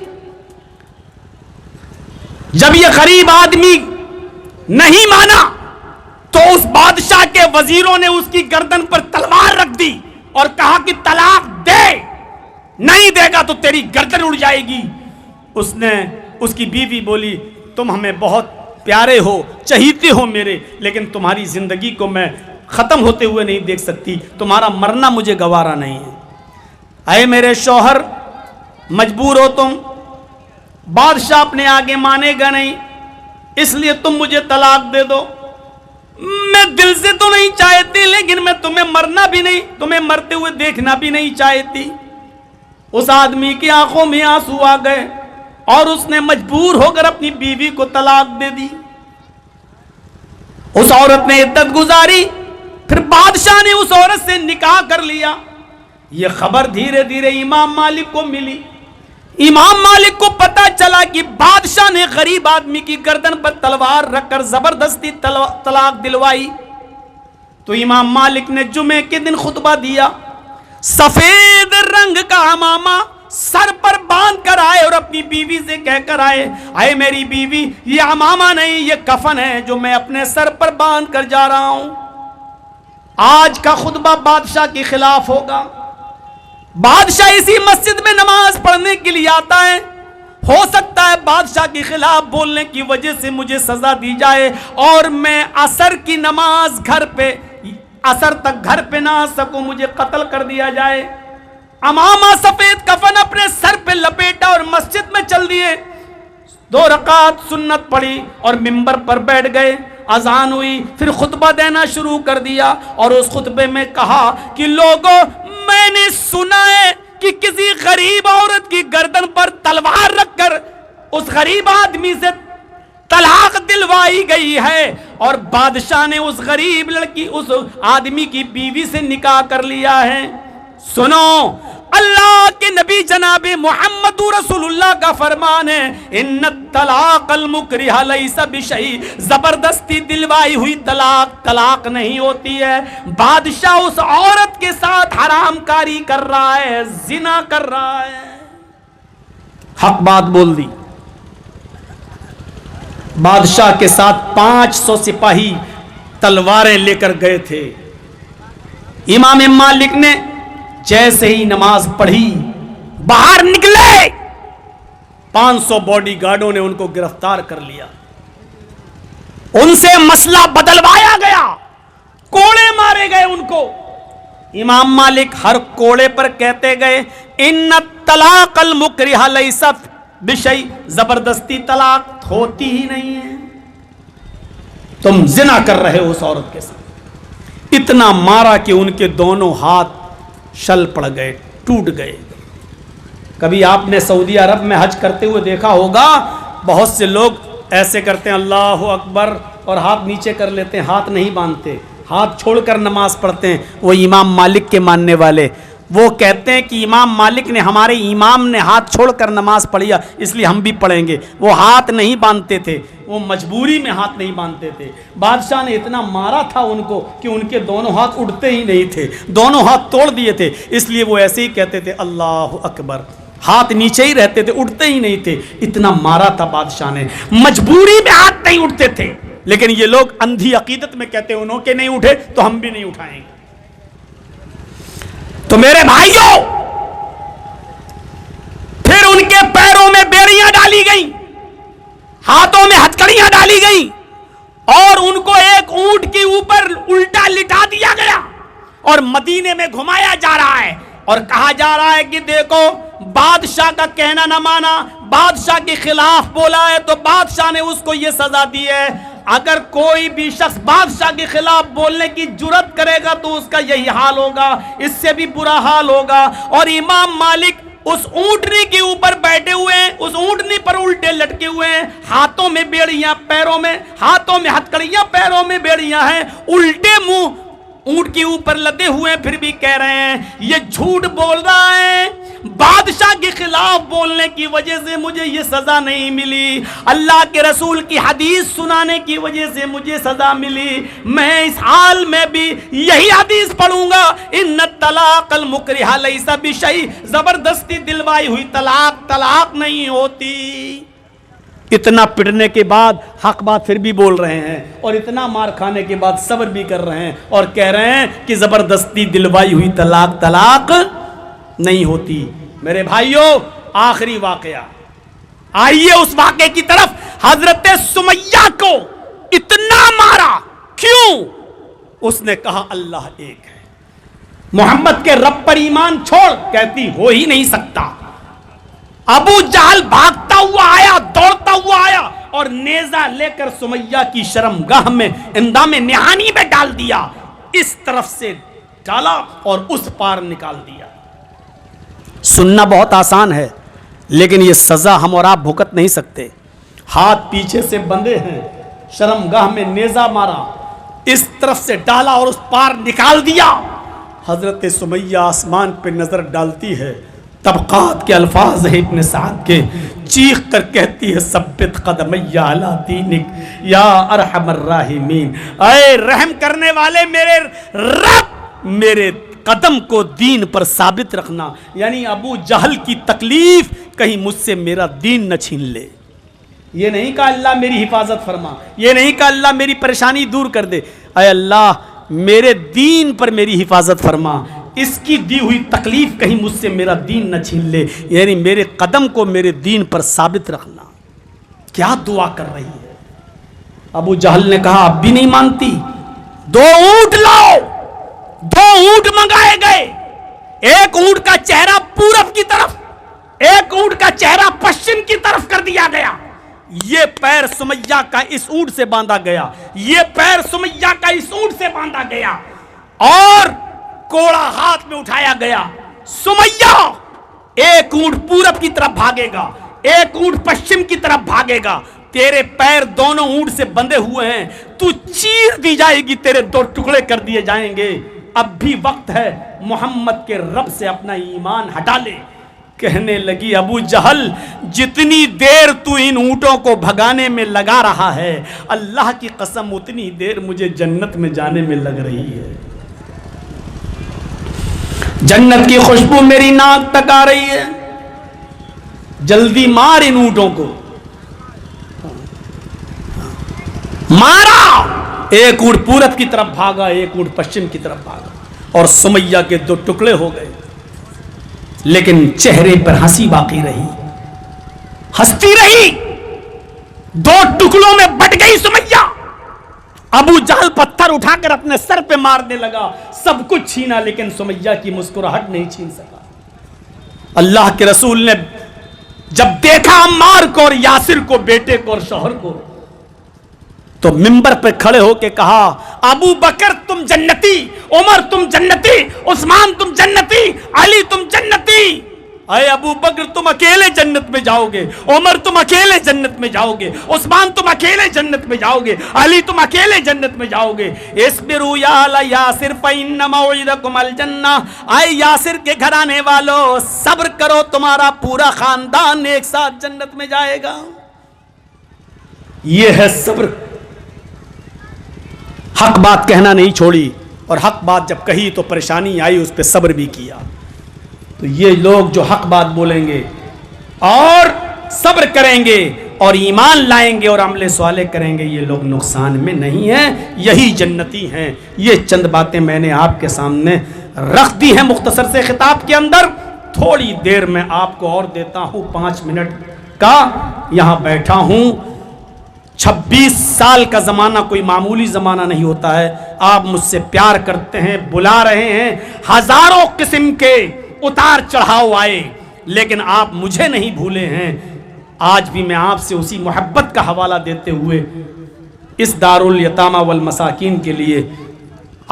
جب یہ غریب آدمی نہیں مانا تو اس بادشاہ کے وزیروں نے اس کی گردن پر تلوار رکھ دی اور کہا کہ طلاق دے, نہیں دے گا تو تیری گردن اڑ جائے گی. اس کی بیوی بولی تم ہمیں بہت پیارے ہو, چہیتے ہو میرے, لیکن تمہاری زندگی کو میں ختم ہوتے ہوئے نہیں دیکھ سکتی, تمہارا مرنا مجھے گوارا نہیں ہے. اے میرے شوہر, مجبور ہو تم, بادشاہ اپنے آگے مانے گا نہیں, اس لیے تم مجھے طلاق دے دو. میں دل سے تو نہیں چاہتی, لیکن میں تمہیں مرنا بھی نہیں, تمہیں مرتے ہوئے دیکھنا بھی نہیں چاہتی. اس آدمی کی آنکھوں میں آنسو آ گئے اور اس نے مجبور ہو کر اپنی بیوی کو طلاق دے دی. اس عورت نے عدت گزاری, پھر بادشاہ نے اس عورت سے نکاح کر لیا. یہ خبر دھیرے دھیرے امام مالک کو ملی. امام مالک کو پتا چلا کہ بادشاہ نے غریب آدمی کی گردن پر تلوار رکھ کر زبردستی طلاق دلوائی. تو امام مالک نے جمعے کے دن خطبہ دیا, سفید رنگ کا عمامہ سر پر باندھ کر آئے اور اپنی بیوی سے کہہ کر آئے, اے میری بیوی, یہ عمامہ نہیں یہ کفن ہے جو میں اپنے سر پر باندھ کر جا رہا ہوں. آج کا خطبہ بادشاہ کے خلاف ہوگا. بادشاہ اسی مسجد میں نماز پڑھنے کے لیے آتا ہے, ہو سکتا ہے بادشاہ کے خلاف بولنے کی وجہ سے مجھے سزا دی جائے اور میں عصر کی نماز عصر تک گھر پہ نہ آ سکوں, مجھے قتل کر دیا جائے. امامہ سفید کفن اپنے سر پہ لپیٹا اور مسجد میں چل دیے. 2 رکعت سنت پڑھی اور ممبر پر بیٹھ گئے. اذان ہوئی, پھر خطبہ دینا شروع کر دیا اور اس خطبے میں کہا کہ لوگوں, میں نے سنا ہے کہ کسی غریب عورت کی گردن پر تلوار رکھ کر اس غریب آدمی سے طلاق دلوائی گئی ہے اور بادشاہ نے اس غریب لڑکی, اس آدمی کی بیوی سے نکاح کر لیا ہے. سنو, اللہ کے نبی جناب محمد رسول اللہ کا فرمان ہے, ان الطلاق المکرہ لیس بشیء, زبردستی دلوائی ہوئی طلاق نہیں ہوتی ہے. بادشاہ اس عورت کے ساتھ حرام کاری کر رہا ہے, زنا کر رہا ہے. حق بات بول دی. بادشاہ کے ساتھ 500 سپاہی تلواریں لے کر گئے تھے. امام مالک نے جیسے ہی نماز پڑھی باہر نکلے, 500 باڈی گارڈوں نے ان کو گرفتار کر لیا. ان سے مسئلہ بدلوایا گیا, کوڑے مارے گئے ان کو. امام مالک ہر کوڑے پر کہتے گئے, ان الطلاق المکرہ لیس بشیء, زبردستی طلاق ہوتی ہی نہیں ہے, تم زنا کر رہے ہو اس عورت کے ساتھ. اتنا مارا کہ ان کے دونوں ہاتھ شل پڑ گئے, ٹوٹ گئے. کبھی آپ نے سعودی عرب میں حج کرتے ہوئے دیکھا ہوگا, بہت سے لوگ ایسے کرتے ہیں اللہ اکبر اور ہاتھ نیچے کر لیتے ہیں, ہاتھ نہیں باندھتے, ہاتھ چھوڑ کر نماز پڑھتے ہیں. وہ امام مالک کے ماننے والے, وہ کہتے ہیں کہ امام مالک نے, ہمارے امام نے ہاتھ چھوڑ کر نماز پڑھیا اس لیے ہم بھی پڑھیں گے. وہ ہاتھ نہیں باندھتے تھے, وہ مجبوری میں ہاتھ نہیں باندھتے تھے. بادشاہ نے اتنا مارا تھا ان کو کہ ان کے دونوں ہاتھ اٹھتے ہی نہیں تھے, دونوں ہاتھ توڑ دیے تھے. اس لیے وہ ایسے ہی کہتے تھے اللہ اکبر, ہاتھ نیچے ہی رہتے تھے, اٹھتے ہی نہیں تھے. اتنا مارا تھا بادشاہ نے, مجبوری میں ہاتھ نہیں اٹھتے تھے. لیکن یہ لوگ اندھی عقیدت میں کہتے ہیں انہوں کے نہیں اٹھے تو ہم بھی نہیں اٹھائیں گے. تو میرے بھائیوں, پھر ان کے پیروں میں بیڑیاں ڈالی گئیں, ہاتھوں میں ہتھکڑیاں ڈالی گئیں اور ان کو ایک اونٹ کے اوپر الٹا لٹا دیا گیا اور مدینے میں گھمایا جا رہا ہے اور کہا جا رہا ہے کہ دیکھو, بادشاہ کا کہنا نہ مانا, بادشاہ کے خلاف بولا ہے تو بادشاہ نے اس کو یہ سزا دی ہے. اگر کوئی بھی شخص بادشاہ کے خلاف بولنے کی جرات کرے گا تو اس کا یہی حال ہوگا, اس سے بھی برا حال ہوگا. اور امام مالک اس اونٹنی کے اوپر بیٹھے ہوئے ہیں, اس اونٹنی پر الٹے لٹکے ہوئے ہیں, ہاتھوں میں بیڑیاں, پیروں میں, ہاتھوں میں ہتھکڑیاں, پیروں میں بیڑیاں ہیں, الٹے منہ اونٹ کے اوپر لدے ہوئے, پھر بھی کہہ رہے ہیں یہ جھوٹ بول رہا ہے, بادشاہ کے خلاف بولنے کی وجہ سے مجھے یہ سزا نہیں ملی, اللہ کے رسول کی حدیث سنانے کی وجہ سے مجھے سزا ملی. میں اس حال میں بھی یہی حدیث پڑھوں گا, ان الطلاق المکرہ لیس بشیء, زبردستی دلوائی ہوئی طلاق نہیں ہوتی. اتنا پٹنے کے بعد حق بات پھر بھی بول رہے ہیں, اور اتنا مار کھانے کے بعد صبر بھی کر رہے ہیں اور کہہ رہے ہیں کہ زبردستی دلوائی ہوئی طلاق نہیں ہوتی. میرے بھائیوں, آخری واقعہ, آئیے اس واقعے کی طرف. حضرت سمیہ کو اتنا مارا کیوں؟ اس نے کہا اللہ ایک ہے, محمد کے رب پر ایمان چھوڑ, کہتی ہو ہی نہیں سکتا. ابو جہل بھاگتا ہوا آیا, دوڑتا ہوا آیا اور نیزہ لے کر سمیہ کی شرمگاہ میں, اندام نہانی میں ڈال دیا. اس طرف سے ڈالا اور اس پار نکال دیا. سننا بہت آسان ہے لیکن یہ سزا ہم اور آپ بھگت نہیں سکتے. ہاتھ پیچھے سے بندھے ہیں, شرمگاہ میں نیزہ مارا, اس طرف سے ڈالا اور اس پار نکال دیا. حضرت سمیہ آسمان پہ نظر ڈالتی ہے, طبقات کے الفاظ ہیں ابن سعد کے, چیخ کر کہتی ہے ثبت قدمی علی دینک یا ارحم الراحمین, اے رحم کرنے والے میرے رب, میرے قدم کو دین پر ثابت رکھنا. یعنی ابو جہل کی تکلیف کہیں مجھ سے میرا دین نہ چھین لے. یہ نہیں کہا اللہ میری حفاظت فرما, یہ نہیں کہا اللہ میری پریشانی دور کر دے, اے اللہ میرے دین پر میری حفاظت فرما, اس کی دی ہوئی تکلیف کہیں مجھ سے میرا دین نہ چھین لے. یعنی میرے قدم کو میرے دین پر ثابت رکھنا. کیا دعا کر رہی ہے. ابو جہل نے کہا اب بھی نہیں مانتی, 2 اونٹ لاؤ. 2 اونٹ منگائے گئے, ایک اونٹ کا چہرہ پورب کی طرف، ایک اونٹ کا چہرہ پشچم کی طرف کر دیا گیا. یہ پیر سمیہ کا اس اونٹ سے باندھا گیا، یہ پیر سمیہ کا اس اونٹ سے باندھا گیا، اور کوڑا ہاتھ میں اٹھایا گیا. سمیہ ایک اونٹ پورب کی طرف بھاگے گا، ایک اونٹ پشچم کی طرف بھاگے گا. تیرے پیر دونوں اونٹ سے بندھے ہوئے ہیں، تو چیر دی جائے گی، تیرے دو ٹکڑے کر دیے جائیں گے. اب بھی وقت ہے محمد کے رب سے اپنا ایمان ہٹا لے. کہنے لگی ابو جہل جتنی دیر تو ان اونٹوں کو بھگانے میں لگا رہا ہے، اللہ کی قسم اتنی دیر مجھے جنت میں جانے میں لگ رہی ہے. جنت کی خوشبو میری ناک تک آ رہی ہے. جلدی مار ان اونٹوں کو. مارا. ایک اونٹ پورب کی طرف بھاگا، ایک اونٹ پشچم کی طرف بھاگا، اور سمیہ کے دو ٹکڑے ہو گئے. لیکن چہرے پر ہنسی باقی رہی، ہنستی رہی. دو ٹکڑوں میں بٹ گئی سمیہ. ابو جہل پتھر اٹھا کر اپنے سر پہ مارنے لگا، سب کچھ چھینا لیکن سمیہ کی مسکراہٹ نہیں چھین سکا. اللہ کے رسول نے جب دیکھا عمار کو اور یاسر کو، بیٹے کو اور شوہر کو، تو منبر پہ کھڑے ہو کے کہا ابو بکر تم جنتی، عمر تم جنتی، عثمان تم جنتی، علی تم جنتی. اے ابو بکر تم اکیلے جنت میں جاؤ گے، عمر تم اکیلے جنت میں جاؤ گے، عثمان تم اکیلے جنت میں جاؤ گے، علی تم اکیلے جنت میں جاؤ گے. اصبروا یا آل یاسر فإن موعدکم الجنہ. اے یاسر کے گھرانے والو صبر کرو، تمہارا پورا خاندان ایک ساتھ جنت میں جائے گا. یہ ہے صبر. حق بات کہنا نہیں چھوڑی، اور حق بات جب کہی تو پریشانی آئی، اس پہ صبر بھی کیا. تو یہ لوگ جو حق بات بولیں گے اور صبر کریں گے اور ایمان لائیں گے اور عمل صالح کریں گے، یہ لوگ نقصان میں نہیں ہیں، یہی جنتی ہیں. یہ چند باتیں میں نے آپ کے سامنے رکھ دی ہیں مختصر سے خطاب کے اندر. تھوڑی دیر میں آپ کو اور دیتا ہوں 5 منٹ کا. یہاں بیٹھا ہوں. 26 سال کا زمانہ کوئی معمولی زمانہ نہیں ہوتا ہے. آپ مجھ سے پیار کرتے ہیں، بلا رہے ہیں، ہزاروں قسم کے اتار چڑھاؤ آئے، لیکن آپ مجھے نہیں بھولے ہیں. آج بھی میں آپ سے اسی محبت کا حوالہ دیتے ہوئے اس دارالیتامہ والمساکین کے لیے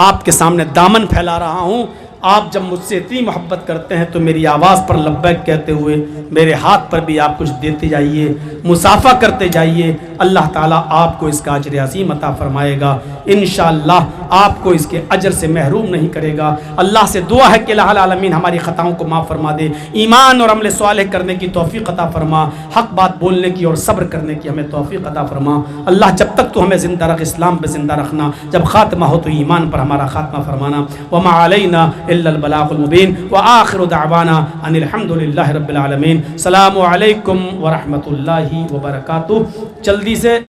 آپ کے سامنے دامن پھیلا رہا ہوں. آپ جب مجھ سے اتنی محبت کرتے ہیں تو میری آواز پر لبیک کہتے ہوئے میرے ہاتھ پر بھی آپ کچھ دیتے جائیے، مصافحہ کرتے جائیے. اللہ تعالیٰ آپ کو اس کا اجر عظیم عطا فرمائے گا. انشاءاللہ آپ کو اس کے اجر سے محروم نہیں کرے گا. اللہ سے دعا ہے کہ الہ العالمین ہماری خطاؤں کو معاف فرما دے، ایمان اور عمل صالح کرنے کی توفیق عطا فرما، حق بات بولنے کی اور صبر کرنے کی ہمیں توفیق عطا فرما. اللہ جب تک تو ہمیں زندہ رکھ، اسلام پہ زندہ رکھنا، جب خاتمہ ہو تو ایمان پر ہمارا خاتمہ فرمانا. وما علینا الا البلاغ المبین وآخر دعوانا ان الحمد للہ رب العالمین. السلام علیکم ورحمۃ اللہ وبرکاتہ. جلدی سے